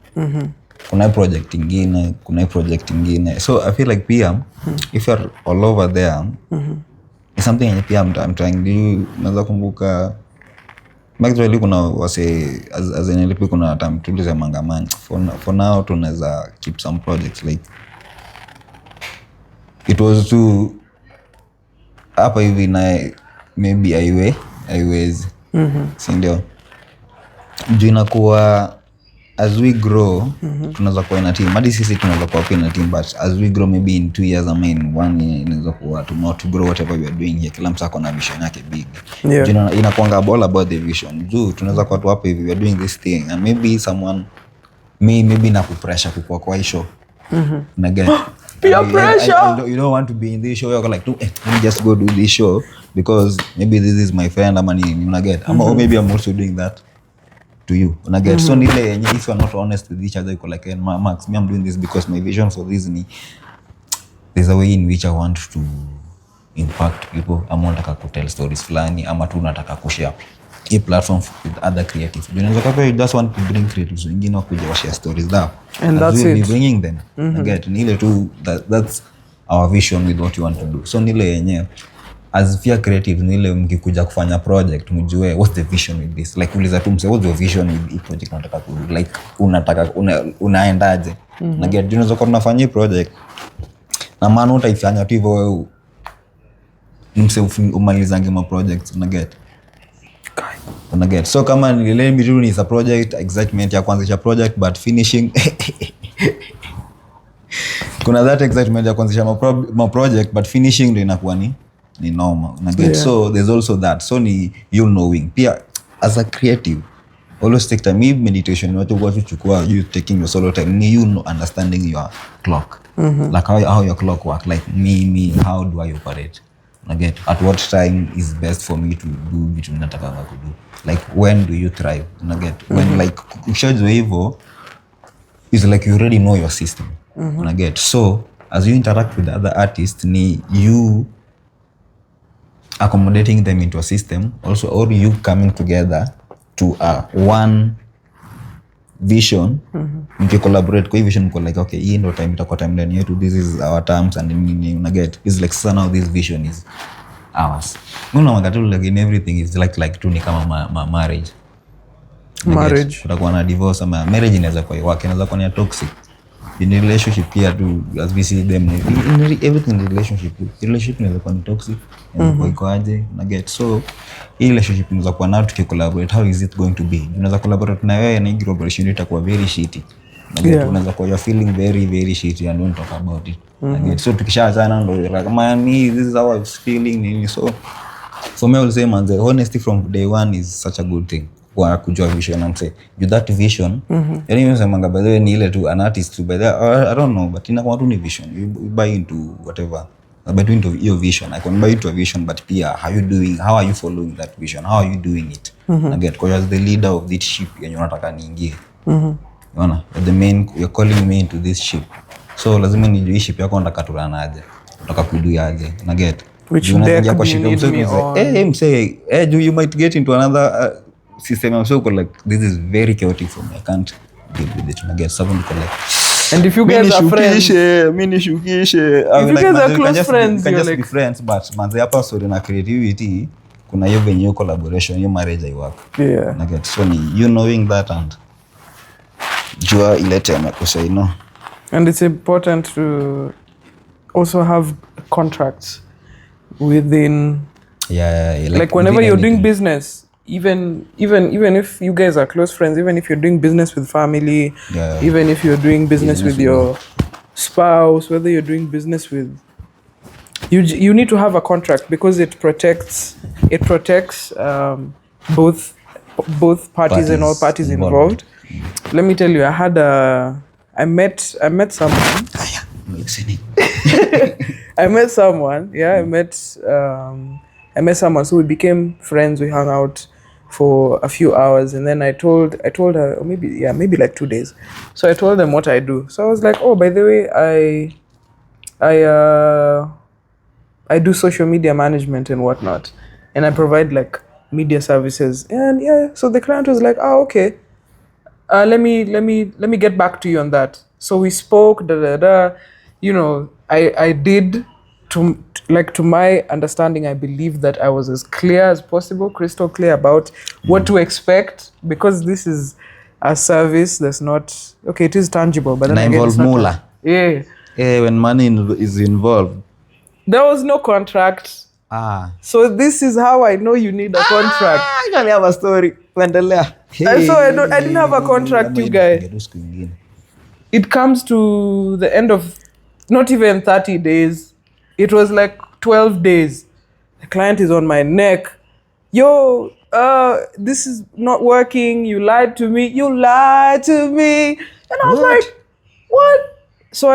Kuna project ingine, so I feel like pia if you're all over there it's something yenye pia I'm trying to naweza kumbuka actually kuna wase as in LP kuna time tulize mangamani for now tunaweza keep some projects like it was to hapa hivi na maybe haiwezi si ndio juu inakuwa as we grow tunaweza kuwa in a team, hadi sisi tunaweza kuwa in a team, but as we grow maybe in 2 years I mean 1 year inaweza kuwa to grow whatever we are doing here, kila mtu akona vision yake big. Inakuanga all about the vision juu tunaweza kuwa tu hapa hivi we are doing this thing and maybe someone maybe na kupressure kukua kwa show na get peer pressure. You don't want to be in this show, you're like let me just go do this show because maybe this is my friend ama nini una get or maybe I'm also doing that to you una get so nile yenye if you are not honest with each other you like Max, me I'm doing this because my vision for this ni there's a way in which I want to impact people, ama nataka ku tell stories fulani ama tu nataka ku share a platform with other creatives. You just want to bring creatives wengine wakuja wa share stories there and that's it, be bringing them get nile tu that's our vision with what you want to do. So nile yenye as fear creative nile mkikuja kufanya project mjue what's the vision with this, like uliza tu mse what's your vision with this project unataka ku like unataka unaendaje na get unaweza kwa tunafanya project na maana utaifanya tu hivyo wewe mse umalizange ma projects una get so kama nile miru ni a project excitement ya kuanzisha project but finishing kuna that excitement ya kuanzisha ma project but finishing ndio inakuwa ni normal una get so there's also that so ni you knowing pia as a creative always take time meditation watu kwa kuchukua you taking your solo time ni you understanding your clock like how your clock work like me how do I operate una get at what time is best for me to do vitu nataka ku do like when do you thrive una get when like ukishajua hivyo is like you already know your system una get so as you interact with other artists ni you accommodating them into a system also or you coming together to one vision mki collaborate kwa vision mko like okay hii ndio time itakuwa timeline yetu, this is our terms and una get is like so now this vision is ours. Mbona wakati like in everything is like tu ni kama marriage utakuwa na divorce ama marriage inaweza kuwa wake inaweza kuwa ni toxic in relationship pia tu as we see them in everything in relationship inaweza kuwa ni toxic kwa iko aje una get so hii relationship inaweza kuwa na tukicollaborate how is it going to be unaweza collaborate na wewe na hii collaboration itakuwa very shitty unaweza kuwa you feeling very very shitty and don't talk about it get so tukishaanza ndo kama ni this is how I was feeling nini so for me I will say man the honesty from day one is such a good thing kwa kujua vision and say you that vision yani mimi sema by the way ni ile tu an artist by the I don't know but inakuwa tu ni vision you buy into whatever but into your vision I can buy into a vision but pia how are you following that vision, how are you doing it I get because as the leader of this ship yenye unataka niingie unaona the main you're calling me into this ship so lazima nijue ship yako nataka turanaje nataka kuduaje na get which deck do you need me on say you might get into another system I'm so like this is very chaotic for me I can't deal with it na get someone like And if you guys are friends, mimi nishukishe. If you guys are close friends, you're you're like like be friends, but manze hapa story na creativity kuna hiyo venye collaboration, hiyo marriage I work. yeah. Na get so ni you knowing that and jua ilete makosa And it's important to also have contracts within like whenever you're doing business, even if you guys are close friends, even if you're doing business with family, even if you're doing business with your spouse, whether you're doing business with you need to have a contract because it protects both parties and all parties involved. Let me tell you, I met someone. I'm listening. I met someone. I met someone. So we became friends. We hung out for a few hours, and then I told her, or maybe like 2 days. So I told them what I do. So I was like, oh, by the way, I do social media management and whatnot, and I provide like media services. And so the client was like, oh, okay. Let me get back to you on that. So we spoke. You know, I did to my understanding. I believe that I was as clear as possible, crystal clear about what to expect, because this is a service that's not okay. It is tangible, but then again, involve moolah. Yeah. When money is involved, there was no contract. So this is how I know you need a contract. I can have a story. Hey. So I didn't have a contract, you guys. It comes to the end of not even 30 days. It was like 12 days. The client is on my neck. Yo, this is not working. You lied to me. And I was like, what? So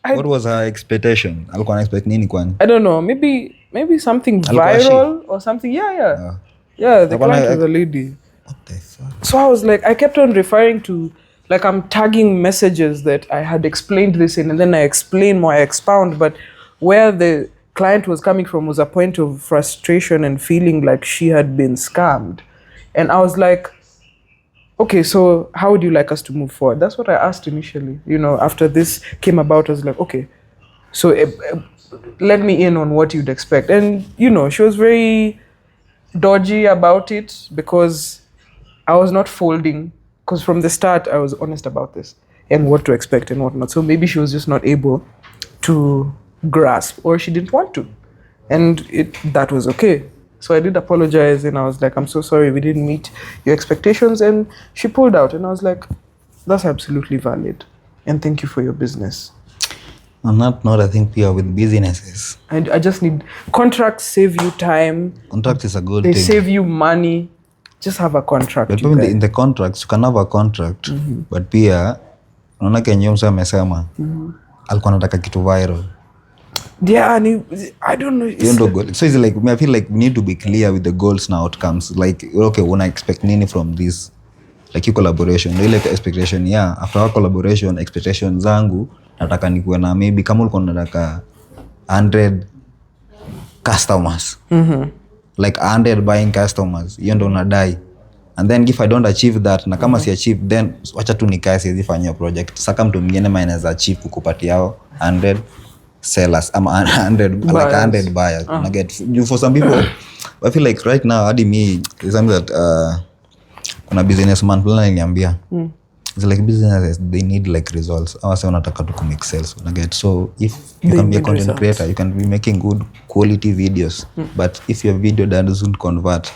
what was her expectation? Alikuwa expect nini kwani? I don't know. Maybe something viral or something. Yeah. The client was a lady. What the fuck? So I was like, I kept on referring to, like, I'm tagging messages that I had explained this in, and then I explain more, I expound. But where the client was coming from was a point of frustration and feeling like she had been scammed. And I was like, okay, so how would you like us to move forward? That's what I asked initially. You know, after this came about, I was like, okay, so let me in on what you'd expect. And, you know, she was very dodgy about it because I was not folding, because from the start I was honest about this and what to expect and whatnot. So maybe she was just not able to grasp, or she didn't want to, and that was okay. So I did apologize, and I was like, I'm so sorry, we didn't meet your expectations. And she pulled out, and I was like, that's absolutely valid, and thank you for your business. On that note, I think we are with businesses. I just need contracts. Save you time. Contract is a good thing. They save you money. Just have a contract. But in the contracts, you can have a contract. But pia unaona kenye msa amesema alikuwa anataka kitu viral. Yeah, I don't know. So it's like, I feel like we need to be clear with the goals and outcomes. Like, okay, wanna expect nini from this? Like your collaboration. Ile expectation, after our collaboration, expectation zangu nataka nikuwe na maybe kama ulikuwa unataka 100 customers. Like 100 buying customers. Hiyo ndo unadai. And then if I don't achieve that, na kama si achieve, then wacha tu nikae siwezi fanya project. Saka mtu mwingine anaweza achieve kukupatia hao 100 sellers, ama 100 buyers. I get for some people. I feel like right now, hadi me is something that kuna businessman fulani aliniambia. It's like businesses, they need like results. Awase wanataka tu make sales. I get, so if you can be a content creator, you can be making good quality videos. But if your video doesn't convert,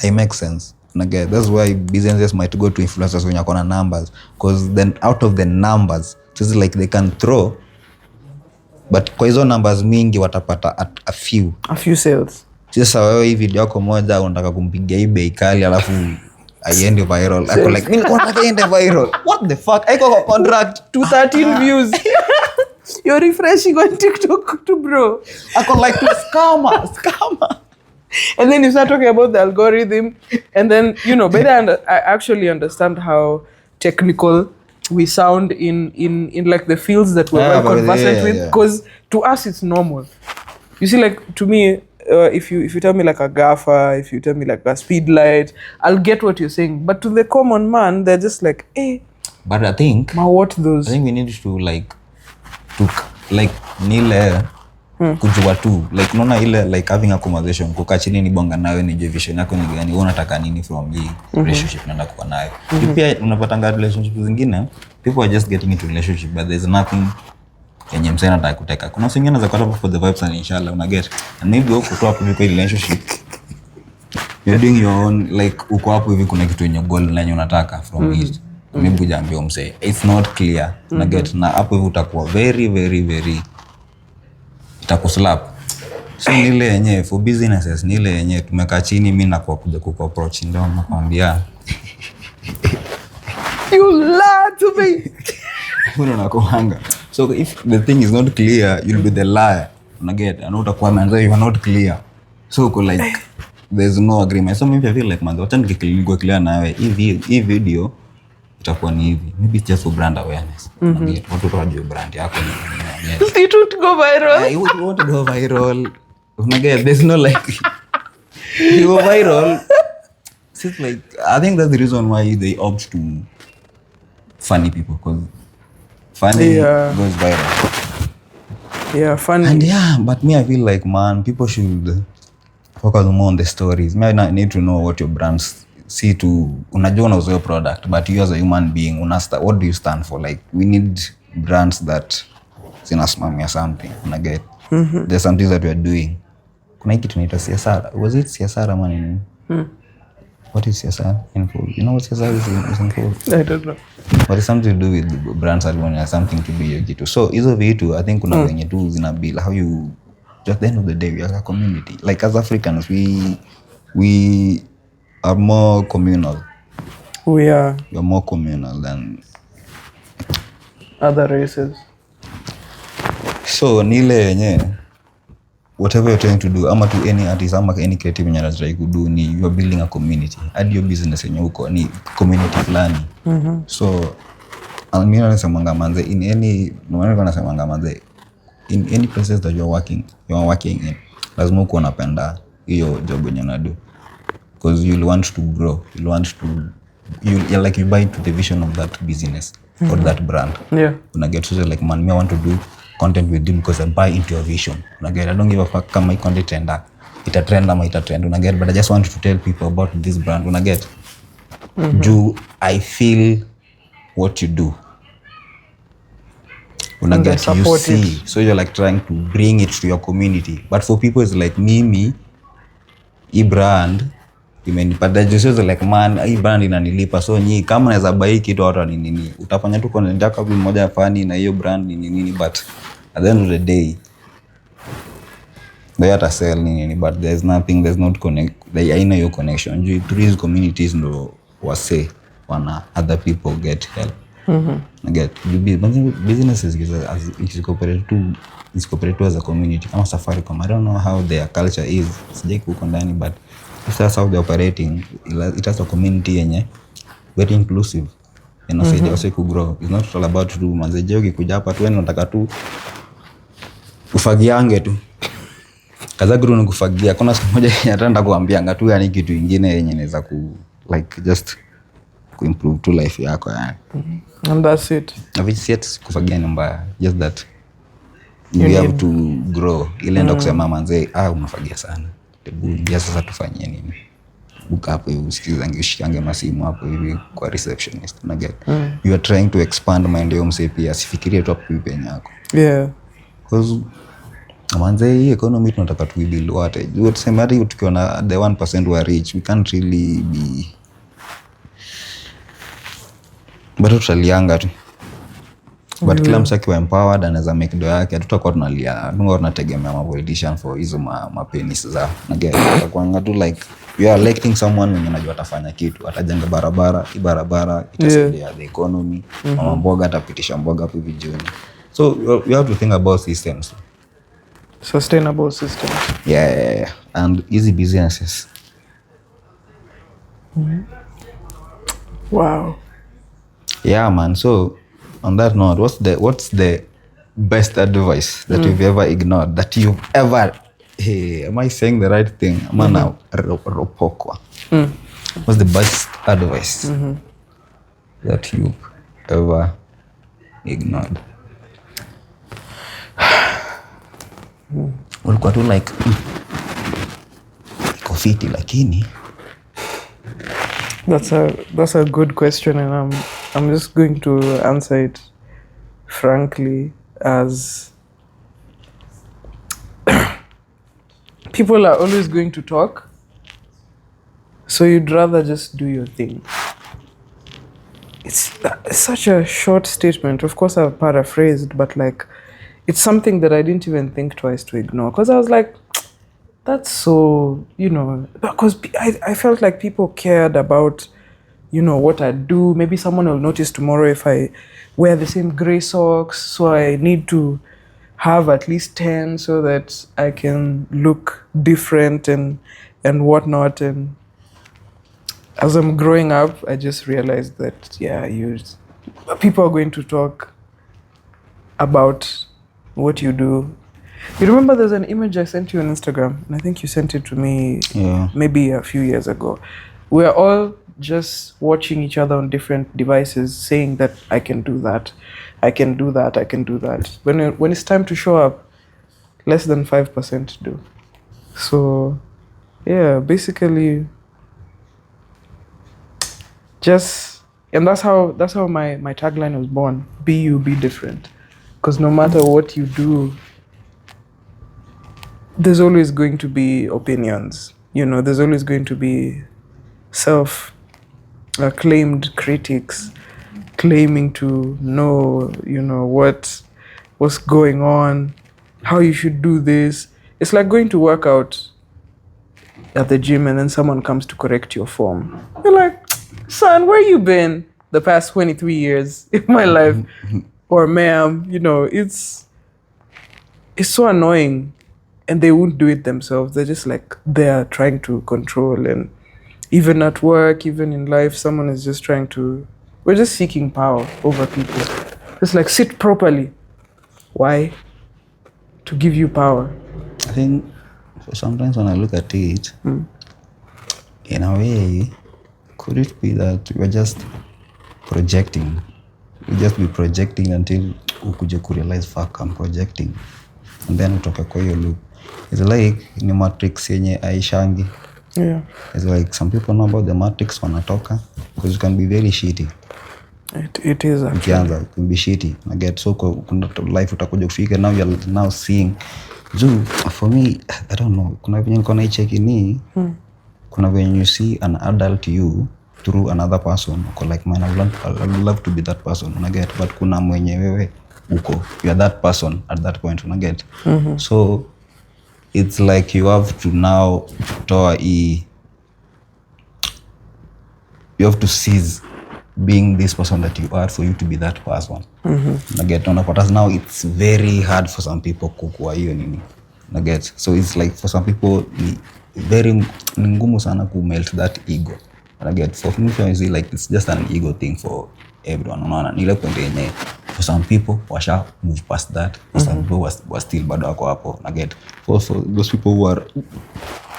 it makes sense. I get, that's why businesses might go to influencers when you're on numbers, because then out of the numbers, it's like they can throw, but kwa hizo numbers mingi watapata a few sales. Sasa wewe hii video yako moja unataka kumpigia hii bei kali alafu aiende viral. Ako like, mimi nataka iende viral. What the fuck? I got a contract to 13 views. You're refreshing on TikTok too, bro. Ako like, scammer. And then you start talking about the algorithm, and then, you know, better I actually understand how technical we sound in like the fields that we're well conversant with, because to us it's normal. You see, like, to me, if you tell me like a gaffer, if you tell me like a speed light, I'll get what you're saying. But to the common man, they're just like, hey, But I think what those? we need to like nile kujua tu like unaona ile like having a conversation, kukaa chini ni bonga nawe ni vision yako ni gani, wewe unataka nini from hii relationship unaenda kuwa nayo. Pia unapata relationship zingine people are just getting into relationship but there's nothing yenye msee anataka kuteka. Kuna wengine wanaweza kwenda for the vibes and inshallah una get, and maybe uko tu hapo kwa relationship you're doing your own like uko hapo hivi, kuna kitu yenye goal lenye unataka from it, maybe ujaambia msee it's not clear una get, na hapo hivi utakuwa very very very itakuslap. So nile yenye for businesses nile yenye tumekaa chini mimi na kuja approach ndio nakwambia you lie to me. Wewe unakohanga. So if the thing is not clear you'll be the liar una get, and utakuwa manzo you are not clear, so uko like there's no agreement. So maybe I feel like manzo acha nikikilingwa clear nawe hii video itakuwa ni hivi, maybe just for brand awareness. Watu wajue brand yako ni nini. It would go viral. You want to go viral. Again, there's no like you go viral. It's like I think that's the reason why they opt to funny people, because funny goes viral. Yeah, funny. And yeah, but me I feel like man, people should focus more on the stories. Me I need to know what your brands see to unajua unauza your product, but you as a human being what do you stand for? Like we need brands that zinasimamia something una get. There's some things that we are doing. Kuna hiki tunaita CSR. Was it CSR man? What is CSR in full? You know what CSR is in full? I don't know. But it's something to do with the brands that want something to be your gitu. So hizo vitu I think kuna venye tu zinabuild how you, at the end of the day we are a community. Like as Africans we are more communal. We are more communal than other races. So nile yenye whatever you're trying to do ama to any artist ama any creative yenye anataka kudo ni you are building a community. Hadi your business yenye uko ni community fulani. So mimi nasemanga manze in any process that you are working in, lazima uko unapenda hiyo job yenye unado, because you'll want to grow, you're like you buy into the vision of that business or that brand. Yeah. Una get so like man, me I want to do content with you because I buy into your vision. Una get, I don't give a fuck kama my content ita trend ama ita trend. Una get, but I just want to tell people about this brand. Una get. Do I feel what you do? Una get, you see. It. So you're like trying to bring it to your community. But for people it's like me, hii brand imenipata just like man, hii brand inanilipa, so nyi kama naweza buy kitu watu ni nini, utafanya tu content yako moja fani na hiyo brand ni nini, but at the end of the day they have to sell nini, but there's not connect, they aina your connection you to these communities ndo wase wana other people get help. Get businesses is cooperative as a community kama Safaricom. I don't know how their culture is, sijai kuko ndani, but if that's how they're operating, it has a community yenye very inclusive, inasaidia wase ku grow. It's not all about to do manzeje ukikuja hapa tu unataka tu ufagiange tu kaza guru ni kufagia. Kuna siku moja nataka kuambianga tu yani kitu kingine yenye inaweza ku like just ku improve to life yako yani. And that's it. Which yet kufagia ni mbaya, just that you have to grow. Ile ndo kusema manze unafagia sana. Ya sasa tufanye nini? Buka hapo hivi usikizange ushikange masimu hapo hivi kwa receptionist una get. You are trying to expand mind ya mse pia sifikirie tu hapo penye yako. Yeah. Because manze hii economy tunataka tu build what? You tuseme hata tukiona the 1% who are rich, we can't really be, bado tutalianga tu. But kila mtu akiwa empowered anaweza make do yake, hatutakuwa tunalia tunategemea ma politician for hizo ma penis za na kwa tu like you are electing someone mwenye anajua atafanya kitu, atajenga barabara itasaidia the economy, mama mboga atapitisha mboga hapo vijijini. So you have to think about systems, sustainable systems. Yeah. And easy businesses. Wow. Yeah man, so on that note, what's the best advice that you've ever ignored, that you've ever, hey, am I saying the right thing? Mana ropokwa. What's the best advice that you've ever ignored? Ulikuwa tu like iko fiti lakini. That's a good question, and I'm just going to answer it frankly as people are always going to talk, so you'd rather just do your thing. It's such a short statement. Of course, I've paraphrased, but like, it's something that I didn't even think twice to ignore, because I was like, that's so, because I felt like people cared about, what I do. Maybe someone will notice tomorrow if I wear the same gray socks, so I need to have at least 10 so that I can look different and whatnot. And as I'm growing up, I just realized that, people are going to talk about what you do. You remember there's an image I sent you on Instagram, and I think you sent it to me maybe a few years ago. We're all just watching each other on different devices, saying that I can do that, I can do that, I can do that. When it's time to show up, less than 5% do. So, basically, and that's how my tagline was born: be you, be different. Because no matter what you do, there's always going to be opinions. There's always going to be self-acclaimed critics claiming to know, what's going on, how you should do this. It's like going to work out at the gym and then someone comes to correct your form. You're like, son, where you been the past 23 years in my life? Or ma'am, it's so annoying. And they won't do it themselves. They're just like, they're trying to control. And even at work, even in life, someone is just we're just seeking power over people. It's like, sit properly. Why? To give you power. I think sometimes when I look at it, in a way, could it be that we're just projecting? We just be projecting until ukuje kurealize, fuck, I'm projecting. And then utoke kwa hiyo loop. It's like ni matrix yenye aishangi. Yeah. It's like some people know about the matrix wanatoka, because it can be very shitty. It is actually. Ukianza, it can be shitty. I get so kuna life utakuja kufika, now you're now seeing. For me, I don't know. Kuna venye niko naicheki ni, kuna venye you see an adult you through another person. Uko like, man, I would love to be that person. Unaget, but kuna mwenye wewe uko, you are that person at that point. Unaget. So it's like you have to now you have to cease being this person that you are for you to be that person. Unaget. Unapata now it's very hard for some people kukua hiyo nini. Unaget. So it's like for some people very ngumu sana ku melt that ego. Unaget. For me, like it's just an ego thing for everyone. Unaona ni ile point yenye for some people washa move past that. For some people was still bado wako hapo. Unaget. For those people who are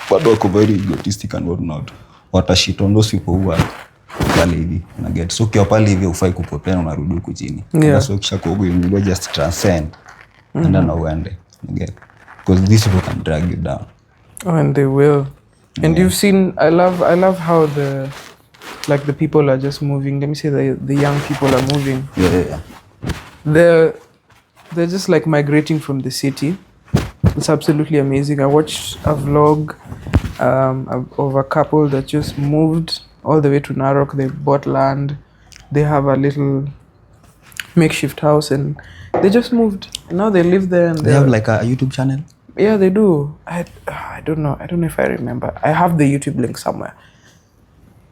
bado wako very egotistic and what not, watashit on those people who are pale hivi. Unaget. So ukiwa pale hivi ufai kupopea, unarudi huko chini. So kisha kuogo you just transcend and then uende. Unaget. Because these people can drag you down. Oh, and they will. And you've seen, I love how the people are just moving. Let me say the young people are moving. Yeah. They're just like migrating from the city. It's absolutely amazing. I watched a vlog of a couple that just moved all the way to Narok. They bought land. They have a little makeshift house and they just moved. And now they live there. And they have like a YouTube channel? Yeah, they do. I don't know. I don't know if I remember. I have the YouTube link somewhere.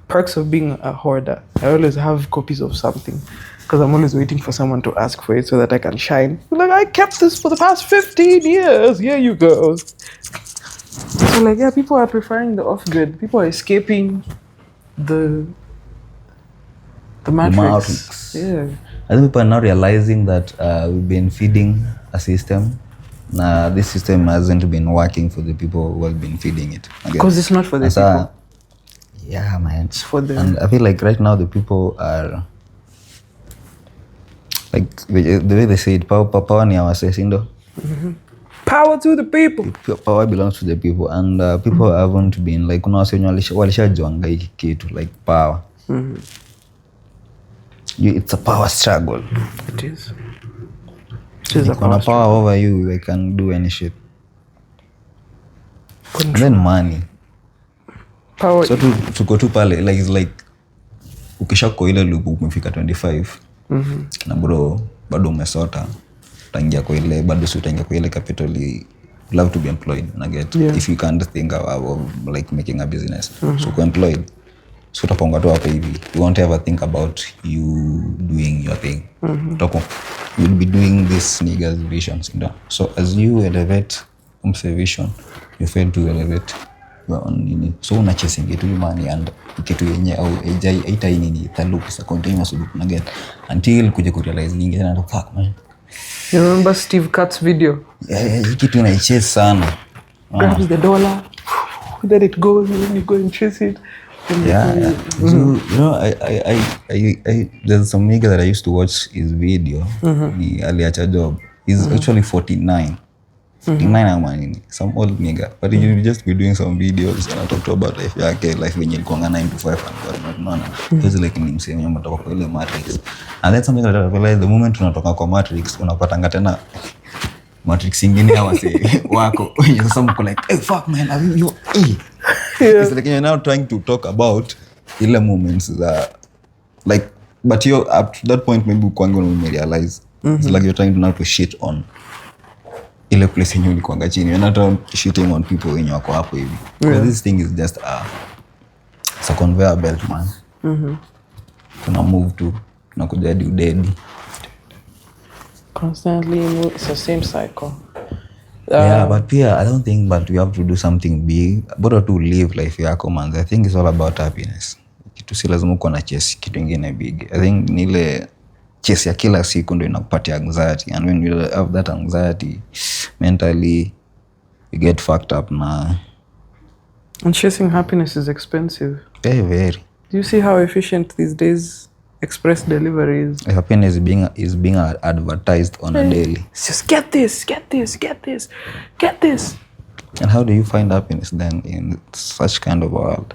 Perks of being a hoarder. I always have copies of something because I'm always waiting for someone to ask for it so that I can shine. Like, I kept this for the past 15 years. Here you go. So like, yeah, people are preferring the off-grid. People are escaping the matrix. Yeah. I think people are now realizing that we've been feeding a system. This system hasn't been working for the people who have been feeding it. Because it's not for the people. Yeah, man. It's for the... And I feel like right now the people are like the way they say it, power ni awase, ndo. Power to the people. Power belongs to the people, and people haven't been like kuna wase wenye walishajuanga hiki kitu like power. It's a power struggle. It is. It is a power over you, they can do any shit. And then money. Power. So tuko tu pale like it's like ukisha kwa ile loop umefika 25 na bro bado umesota utaingia kwa ile bado si utaingia kwa ile capital you love to be employed na get if you can't think of like making a business so go employed so utaponga tu hapo hivi you won't ever think about you doing your thing you'll be doing this niggas visions so as you elevate vision you fail to elevate your own nini so una chasing it money and kitu yenye au aita nini loop is a continuous loop na get until kuja ku realize nyingine na fuck man. You remember Steve Katz video? Yeah, kitu na chase sana. Grabs the dollar, then it goes and then you go and chase it. Yeah. So, you know, I there's some nigga that I used to watch his video. Ni aliacha job. He's actually 49. 49 ama nini. Some old nigga. But he just be doing some videos and I talked about life yake, life wenye ilikuanga 9 to 5 and whatnot. It was like ni msemo nyuma toka kwa ile Matrix. And then something that I realized the moment tunatoka kwa Matrix unapatanga tena Matrix ingine hawa say wako. Sasa mko like, hey fuck man, are you It's like you're now trying to talk about ile moments that like but you up to that point maybe kwangu umerealize it's like you're trying to now to shit on ile place yenye ulikuanga chini. You're not shitting on people wenye wako hapo hivi. Because this thing is just it's a conveyor belt man. Tuna move to tunakuja hadi udedi. Constantly move, it's the same cycle. Yeah, but pia I don't think but we have to do something big. Bora to live life yako man. I think it's all about happiness. Kitu si lazima uko na chase kitu kingine big. I think ni ile chase ya kila siku ndio inakupatia anxiety, and when you have that anxiety mentally you get fucked up na. And chasing happiness is expensive. Very, very. Do you see how efficient these days express delivery is? Happiness is being advertised on a daily. It's just get this, get this, get this, get this. And how do you find happiness then in such kind of world?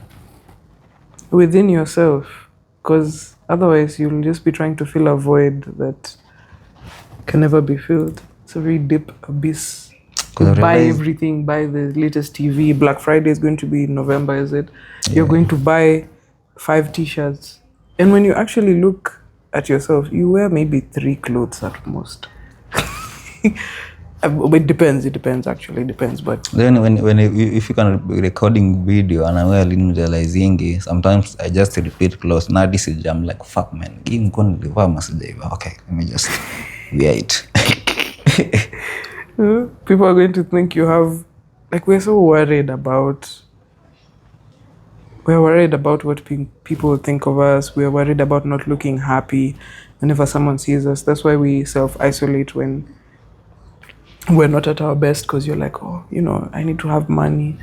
Within yourself, because otherwise you'll just be trying to fill a void that can never be filled. It's a very deep abyss. Buy everything, buy the latest TV. Black Friday is going to be in November, is it? Yeah. You're going to buy 5 t-shirts. And when you actually look at yourself, you wear maybe 3 clothes at most. It depends actually, it depends. But then if you can recording video and I'm realizing sometimes I just repeat clothes. Now this is I'm like fuck man. Okay, let me just wait. People are going to think you have like we're worried about what people think of us. We're worried about not looking happy whenever someone sees us. That's why we self-isolate when we're not at our best, because you're like, oh, you know, I need to have money.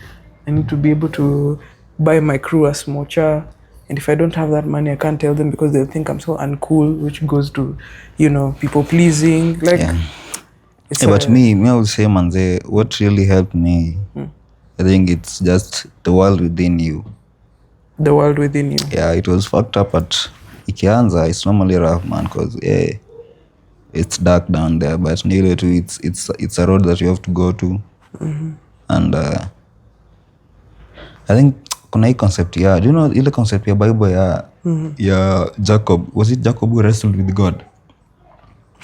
I need to be able to buy my crew a smocha. And if I don't have that money, I can't tell them because they'll think I'm so uncool, which goes to, you know, people pleasing. Like, but me, I would say, manze, what really helped me, I think it's just the world within you. The world within you. Yeah, it was fucked up at ikianza. It's normally rough, man, because it's dark down there, but nearly too, it's a road that you have to go to. And I think kuna hii concept do you know ile concept ya Bible ya Jacob? Was it Jacob who wrestled with God?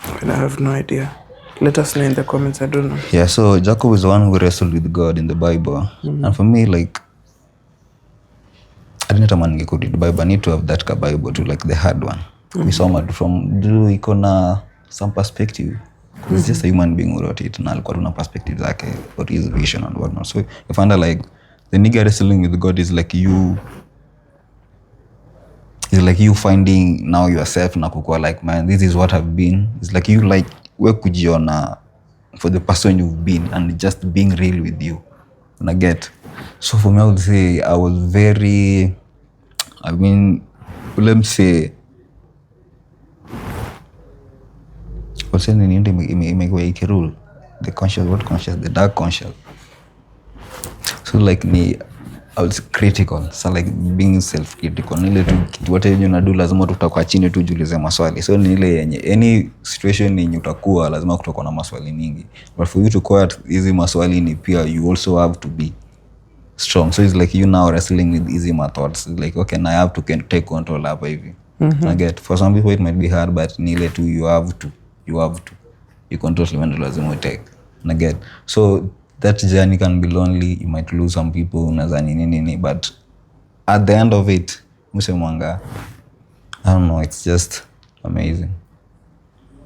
I have no idea. Let us know in the comments. I don't know. Yeah, so Jacob is the one who wrestled with God in the Bible. And for me, like, I didn't know I could read the Bible. I need to have that Bible too, like the hard one. We saw from do ikona some perspective. It's just a human being who wrote it. Na alikuwa na perspective zake, what his vision and whatnot. So you find out like the nigga wrestling with God is like you. It's like you finding now yourself na kukua like, man, this is what I've been. It's like you like we kujiona for the person you've been and just being real with you. And I get. So for me, I would say I was very, let me say, percent ni ndio imekuwa ikirule the conscious, what conscious, the dark conscious. So like ni I was critical, so like being self critical ni ile tu whatever yenye unadu lazima tutakuwa chini tu jiulize maswali. So ni ile yenye any situation yenye utakuwa lazima kutakuwa na maswali mingi, but for you to quiet hizi maswali ni pia you also have to be strong. So it's like you now wrestling with easy thoughts, like okay now I have to take control hapa hivi. I get for some people it might be hard, but ni ile tu you have to you control when lazima take. I get so that journey can be lonely, you might lose some people unazani nini, but at the end of it musemwanga I don't know, it's just amazing.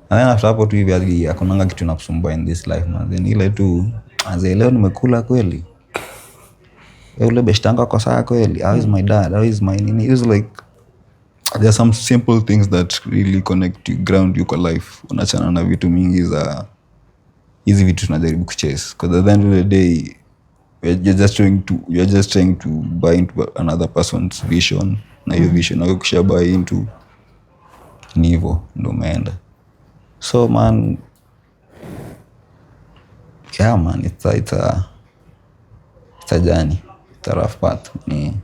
And then after hapo tu hivi akunanga kitu nakusumbua in this life man, then ile tu azee leo nimekula kweli, ule beshtanga kwa saa kweli, how is my dad, how is my nini. It's like there are some simple things that really connect you, ground you kwa life. Unachana na vitu mingi za hizi vitu tunajaribu kuchase, because at the end of the day you're just trying to buy into another person's vision, na hiyo vision na ukisha buy into ni hivyo ndo umeenda. So man, yeah man, it's a journey, it's a rough path. Ni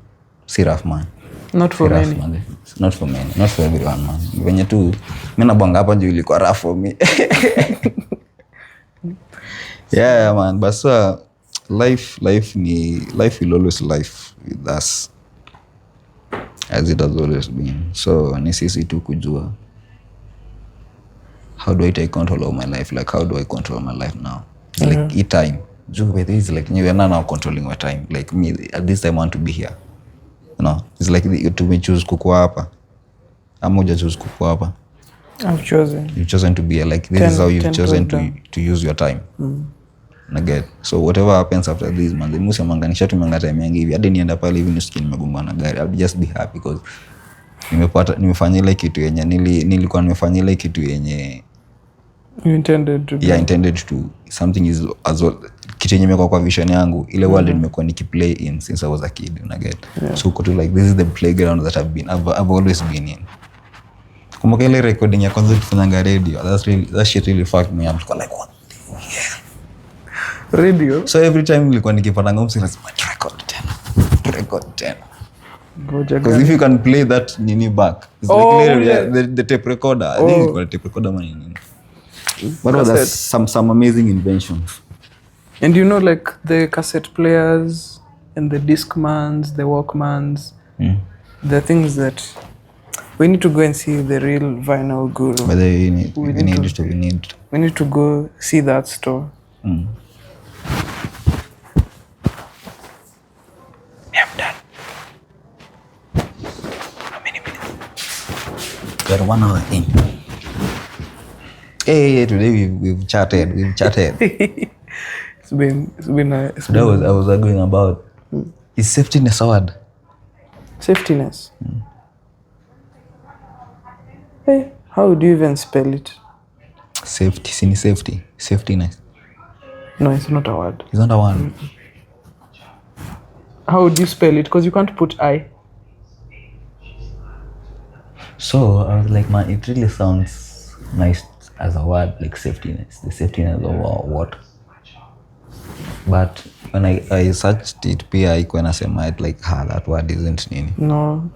si rough man, not for rough, many man. Not for many, not for everyone man. Venye tu mimi nabonga hapa juu ilikuwa rough for me. Yeah man, but so life will always life with us as it has always been. So ni sisi tu kujua how do I take control of my life, like how do I control my life now. It's like eat time juu with this, like you are now controlling my time, like me at this time I want to be here, you know. It's like to choose kukua hapa ama uja choose kukua hapa. You've chosen to be here, like this is how you've chosen to use your time. I get. So whatever happens after this man, the musa manganisha tumanga time yangu hivi hadi nienda pale hivi nisikie nimegombana na gari, I'll just be happy because nimefanya ile kitu yenye nilikuwa nimefanya ile kitu yenye you intended to do. Yeah, intended to something is as well kitu yenye imekuwa kwa vision yangu ile world nimekuwa nikiplay in since I was a kid, I get. So to like this is the playground that I've always been in. Kumbuka ile recording ya kwanza tulifanya radio, that shit really fucked me up. Like what? Yeah. Radio. So every time nilikuwa nikipata ngomsi lazima record tena. Because if you can play that nini back, it's like literally the tape recorder. I think it's called tape recorder man. But was some amazing inventions. And you know, like the cassette players and the Discmans, the Walkmans, the things that we need to go and see the real vinyl guru. But we need to go see that store. I'm done. How many minutes? We're 1 hour in. Hey, today we've chatted. It's been nice. I was arguing about is safetyness a word? Safetyness. Hey, how do you even spell it? Safety. Safetyness. No, it's not a word. It's not a word. How would you spell it? Because you can't put I. So I was like, man, it really sounds nice as a word, like safetyness. The safetyness of what? But when I searched it, pia iko nasema it like that word isn't nini. No.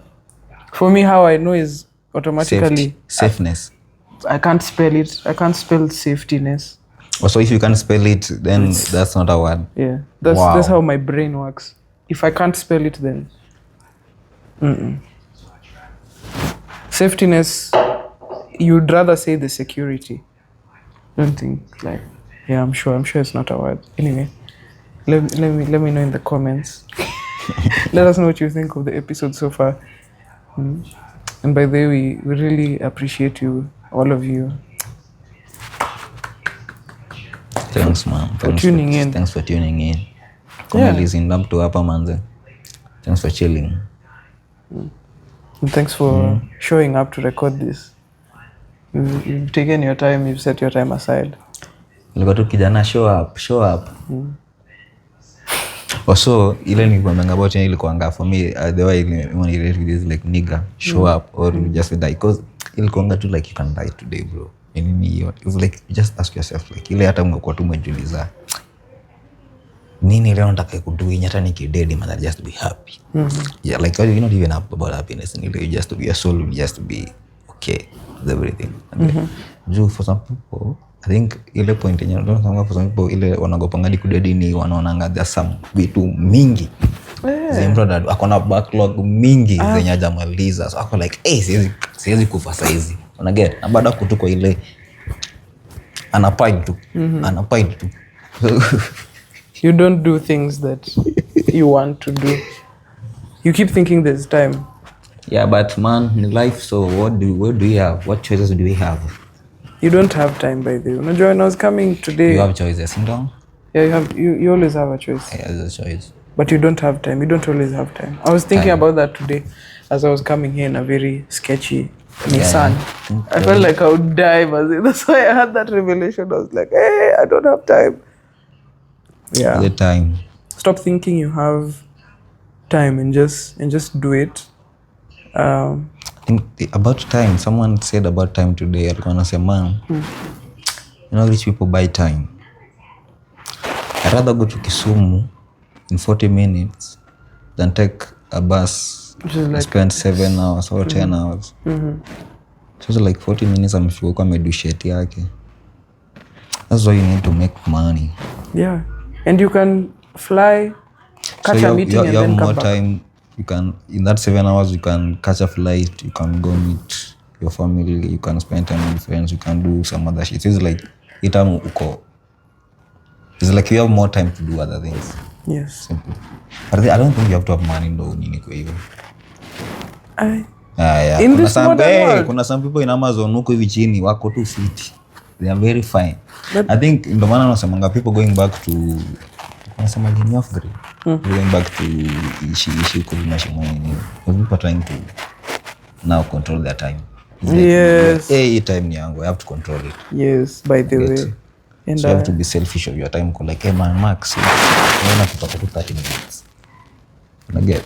For me, how I know is automatically safeness. I can't spell it. I can't spell safetyness. So if you can't spell it, then that's not a word. Yeah, that's how my brain works. If I can't spell it, then safetyness. You'd rather say the security. Don't think like, yeah, I'm sure it's not a word. Anyway, let me know in the comments. Let us know what you think of the episode so far. And by the way, we really appreciate you, all of you. Thanks, man. For tuning in. Thanks for tuning in. Listening up to Upper Manze. Thanks for chilling. And thanks for showing up to record this. You've taken your time, you've set your time aside. Nilikuwa tu kijana show up. Also, ile nilikuambia about ilikuanga for me the way when you relate with this like nigga show up or you just die, because ilikuanga tu like you can die today bro. nini hiyo. It's like you just ask yourself like ile hata ungekuwa tu umejiuliza nini leo nataka kudu hata nikidedi man, just be happy. Yeah, like you're not even up about happiness, you just to be, your soul will just be okay with everything. Juu for some people I think ile point yenye ndio nasema for some people ile wanagopanga kudedi ni wanaona there's some vitu mingi zimro that akona backlog mingi zenye hajamaliza, so ako like siwezi kufa saizi, una get, na baada kutu kwa ile anapaid tu. You don't do things that you want to do. You keep thinking there's time. Yeah, but man, in life, so what do we have? What choices do we have? You don't have time, by the way. Unajua, when I was coming today, You have choices, no? yeah, you always have a choice. Yeah, there's a choice. But you don't have time. You don't always have time. I was thinking about that today as I was coming here in a very sketchy Nissan. I felt like I would die. That's why I had that revelation. I was like, hey, I don't have time. Yeah. The time. Stop thinking you have time and just do it. I think about time, someone said about time today, alikuwa anasema, you know, rich people buy time. I'd rather go to Kisumu in 40 minutes than take a bus and spend 7 hours or 10 hours. So it's like 40 minutes amefika kwa medusheti yake. That's why you need to make money. Yeah. And you can fly, catch a meeting, and then come back. You have more time. You can, in that 7 hours, you can catch a flight, you can go meet your family, you can spend time with friends, you can do some other shit. It's like, it's like you have more time to do other things. Yes. Simple. But I don't think you have to have money though, nini kwa hivyo. Yeah. In this modern world. Kuna some people in Amazon huko hivi chini wako tu fit. They are very fine. But I think ndo maana nasemanga people going back to nasema ni off grid. Going back to ishi kulimashimo nini. People are trying to now control their time. Yes. Hey, time ni yangu. I have to control it. Yes, by the way. And so you have to be selfish of your time. Like, hey man, Max, naona kupata 30 minutes. Una get?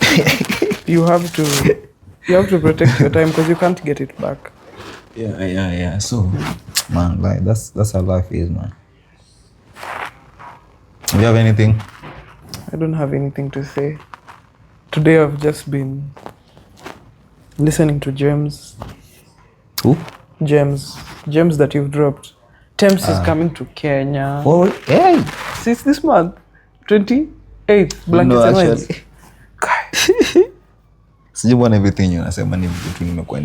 You have to protect your time because you can't get it back. Yeah. So, man, like that's how life is, man. Do you have anything? I don't have anything to say. Today I've just been listening to gems. Who? Gems that you've dropped. Thames is coming to Kenya. Oh, hey! Since this month, 28th. Blankets and Wines. Sijui bwana everything unasema ni vitu nimekuwa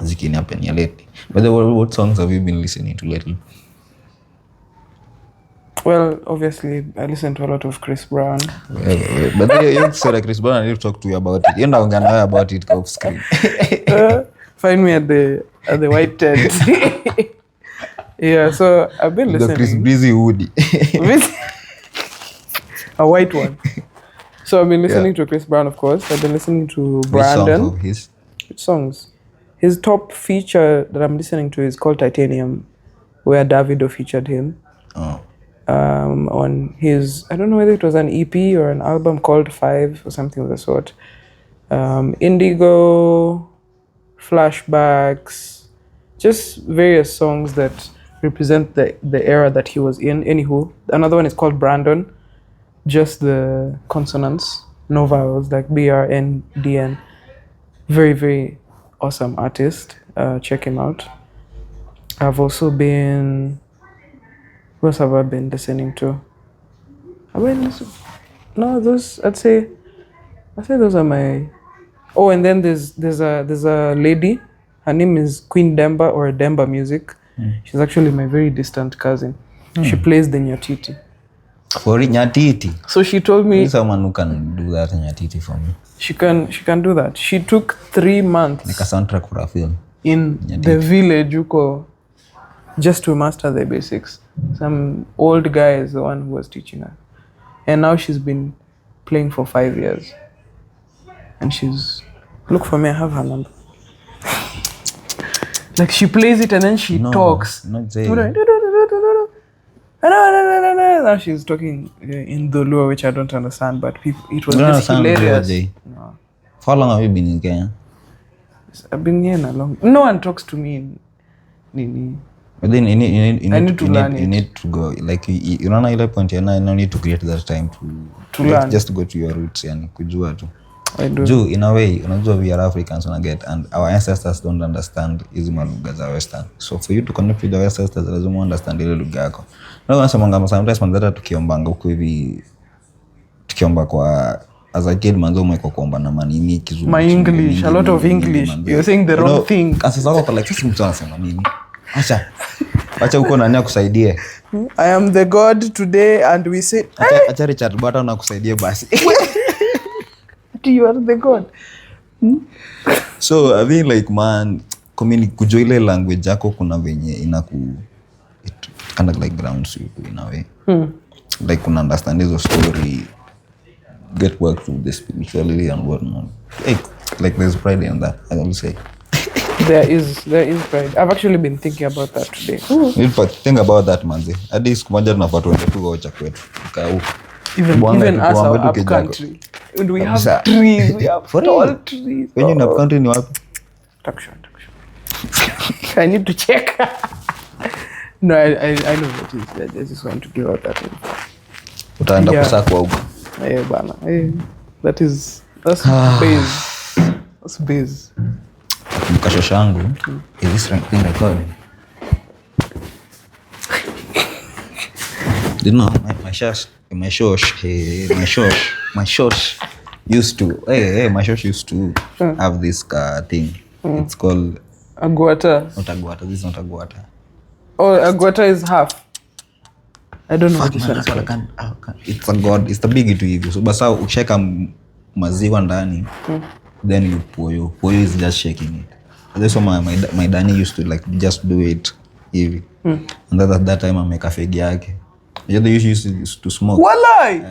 zikini happen ya lately. But what songs have you been listening to lately? Well, obviously, I listen to a lot of Chris Brown. But you said Chris Brown, I need to talk to you about it. You know, know about it off screen. Find me at the white tent. Yeah, so I've been listening. The Chris Breezy Woody. A white one. So I've been listening to Chris Brown, of course. I've been listening to Brandon. Which songs? His top feature that I'm listening to is called Titanium, where Davido featured him. Oh. On his, I don't know whether it was an EP or an album called 5 or something of the sort. Indigo, Flashbacks, just various songs that represent the era that he was in. Anywho, another one is called Brandon, just the consonants, no vowels, like BRNDN. Very, very awesome artist. Check him out. I've also been... What else have I been listening to? I'd say those are my... Oh, and then there's a lady. Her name is Queen Demba or Demba Music. She's actually my very distant cousin. She plays the Nyatiti. For Nyatiti? So she told me... Someone who can do that Nyatiti for me. She can do that. She took 3 months... Like a soundtrack for a film. In Nyatiti. The village, just to master the basics. Some old guy is the one who was teaching her. And now she's been playing for 5 years. And she's... Look for me, I have her number. Like she plays it and then she talks. Not Jay. Now she's talking in Dholuo, which I don't understand, but it was just hilarious. No. For how long have you been in Kenya? I've been here long. No one talks to me in nini. But then you need to to go like you know ile point ya no need to create that time to learn. Just go to your roots yani kujua tu. I do. Juu in a way unajua we are Africans and our ancestors don't understand hizo lugha za Western. So for you to connect with the ancestors lazima understand ile lugha yako. Na wanasema sometimes mandata tukiombanga huko hivi tukiomba kwa as a kid manzo umeko kuomba na manini Kizungu. My English, a lot of English. You're saying the wrong thing. Sasa wako like sisi mtu anasema nini? Acha uko nani akusaidie. I am the God today and we say acha Richard Bata unakusaidie basi. You are the God. So I mean like man kujua ile language yako kuna venye it kind of like grounds you in a way. Like kuna understand hizo story, get work through the spirituality and whatnot. Like there's pride in that, I will say. There is pride. I've actually been thinking about that today. In fact, think about that manzi. Hadi siku moja tunafaa tuende tu gocha kwetu. Even as our up country. And we have trees. We have tall trees. When you up country ni wapi? Takshan. I need to check. No, I know what it is. I just want to give out that info. Utaenda kusakwa huko. Bana. That's base. That's base. Mkashoshangu. Is this thing recording? You know, my shosh used to have this thing. It's called Aguata. Not Aguata. This is not Aguata. Oh, Aguata is half. I don't know what this one is. It's a god. It's the big itu hivyo. So basa ukisheka maziwa ndani, then you pour. Pour is just shaking it. That's why my Danny used to like just do it hivi. And at that time I make a fegi yake. Yeah, they used to smoke. Walai!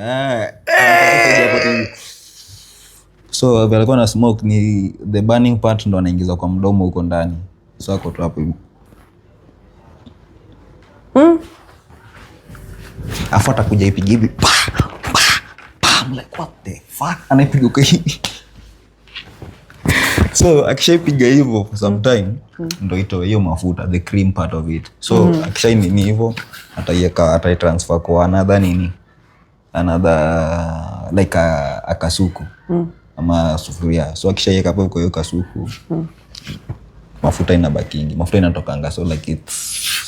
So walikuwa na smoke ni the burning part ndo anaingiza kwa mdomo huko ndani. So ako tu hapo hivi. Afuata kuja ipige hivi. I'm like what the fuck? Anaipiga kwa hivi. So akishaipiga hivyo for some time ndo itoe hiyo mafuta, the cream part of it. So akishaini ni hivyo atai transfer kwa another like a kasuku ama sufuria. So akishaiweka hapo kwa hiyo kasuku mafuta inabakingi, mafuta inatokanga, so like it's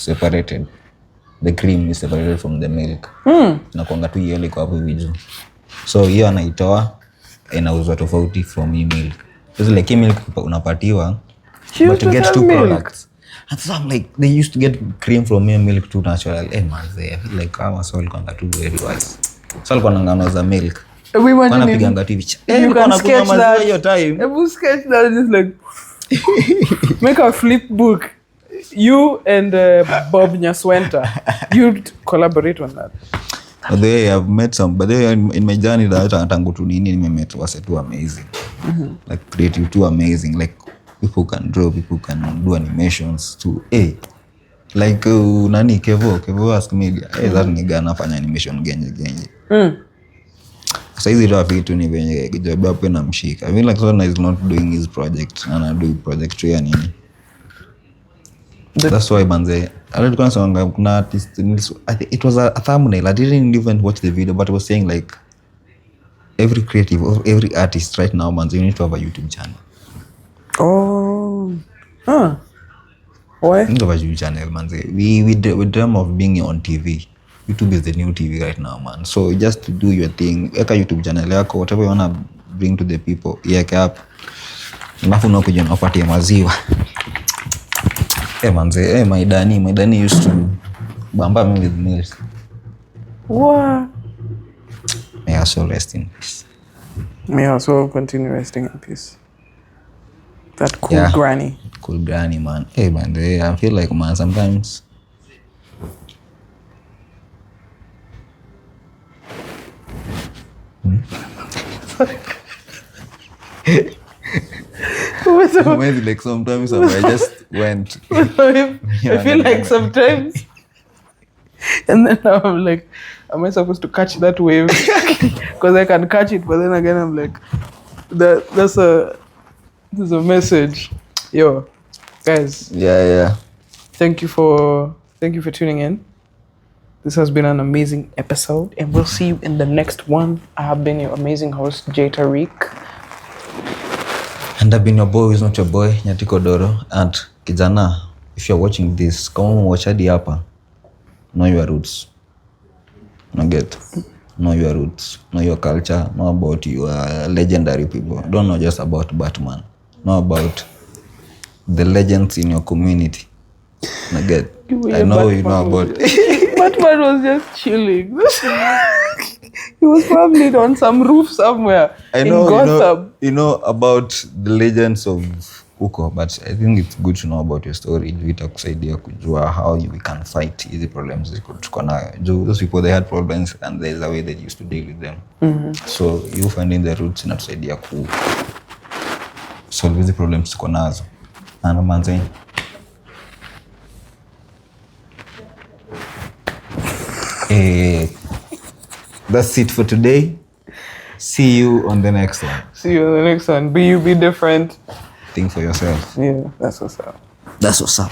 separated, the cream is separated from the milk. Na kuanga tu hiyo liko hapo hivi juu. So hiyo anaitoa inauzwa tofauti from hii milk. Because like milk unapatiwa but to get two products. And so I'm like they used to get cream from milk too natural. Man, they feel like I was all kanga too very wise. So alikuwa nangano za milk. We imagine wanapiganga tu hivi. You can sketch that. Your time. Ebu sketch that just like make a flip book. You and Bob Nyaswenta, you collaborate on that. But I've met some, but in my journey that tangu tu nini nimemet wase tu amazing. Like creative too amazing. Like people can draw, people can do animations too. Like nani Kevo ask media. That nigga anafanya animation genye. Sasa hizi ndio vitu ni venye job hapo na mshika. I mean like Sona is not doing his project and I do project ya nini. That's why manze I don't know kuna artist. I think it was a thumbnail. I didn't even watch the video, but it was saying like every creative or every artist right now manze you need to have a YouTube channel. Why? You need to have a YouTube channel manze. We dream of being on TV. YouTube is the new TV right now, man. So just to do your thing, eka YouTube channel yako, whatever you wanna bring to the people, yeke up. Alafu unakuja unapatia maziwa. Manze, my Danny used to bamba me with milk. What? May her soul rest in peace. May her soul continue resting in peace. That cool granny. Cool granny, man. Man, I feel like, man, sometimes maybe like sometimes I just went. I feel like sometimes, and then I'm like, am I supposed to catch that wave? Because I can catch it, but then again I'm like, there's a message, yo, guys. Yeah. thank you for tuning in. This has been an amazing episode, and we'll see you in the next one. I have been your amazing host, Jay Tariq. And I've been your boy who's not your boy, Nyatiko Doro. And kijana, if you're watching this, come watch hadi hapa. Know your roots. Know your roots. Know your culture. Know about your legendary people. Don't know just about Batman. Know about the legends in your community. I know you know about Batman was just chilling. He was probably on some roof somewhere in Gotham. You know about the legends of huko, but I think it's good to know about your story. Itakusaidia kujua how we can fight these problems tuko nayo. Those people, they had problems and there's a way they used to deal with them. So you finding the roots inatusaidia ku solve these problems tuko nazo. And manze, that's it for today. See you on the next one. See you on the next one. Be you, be different. Think for yourself. Yeah, that's what's up. That's what's up.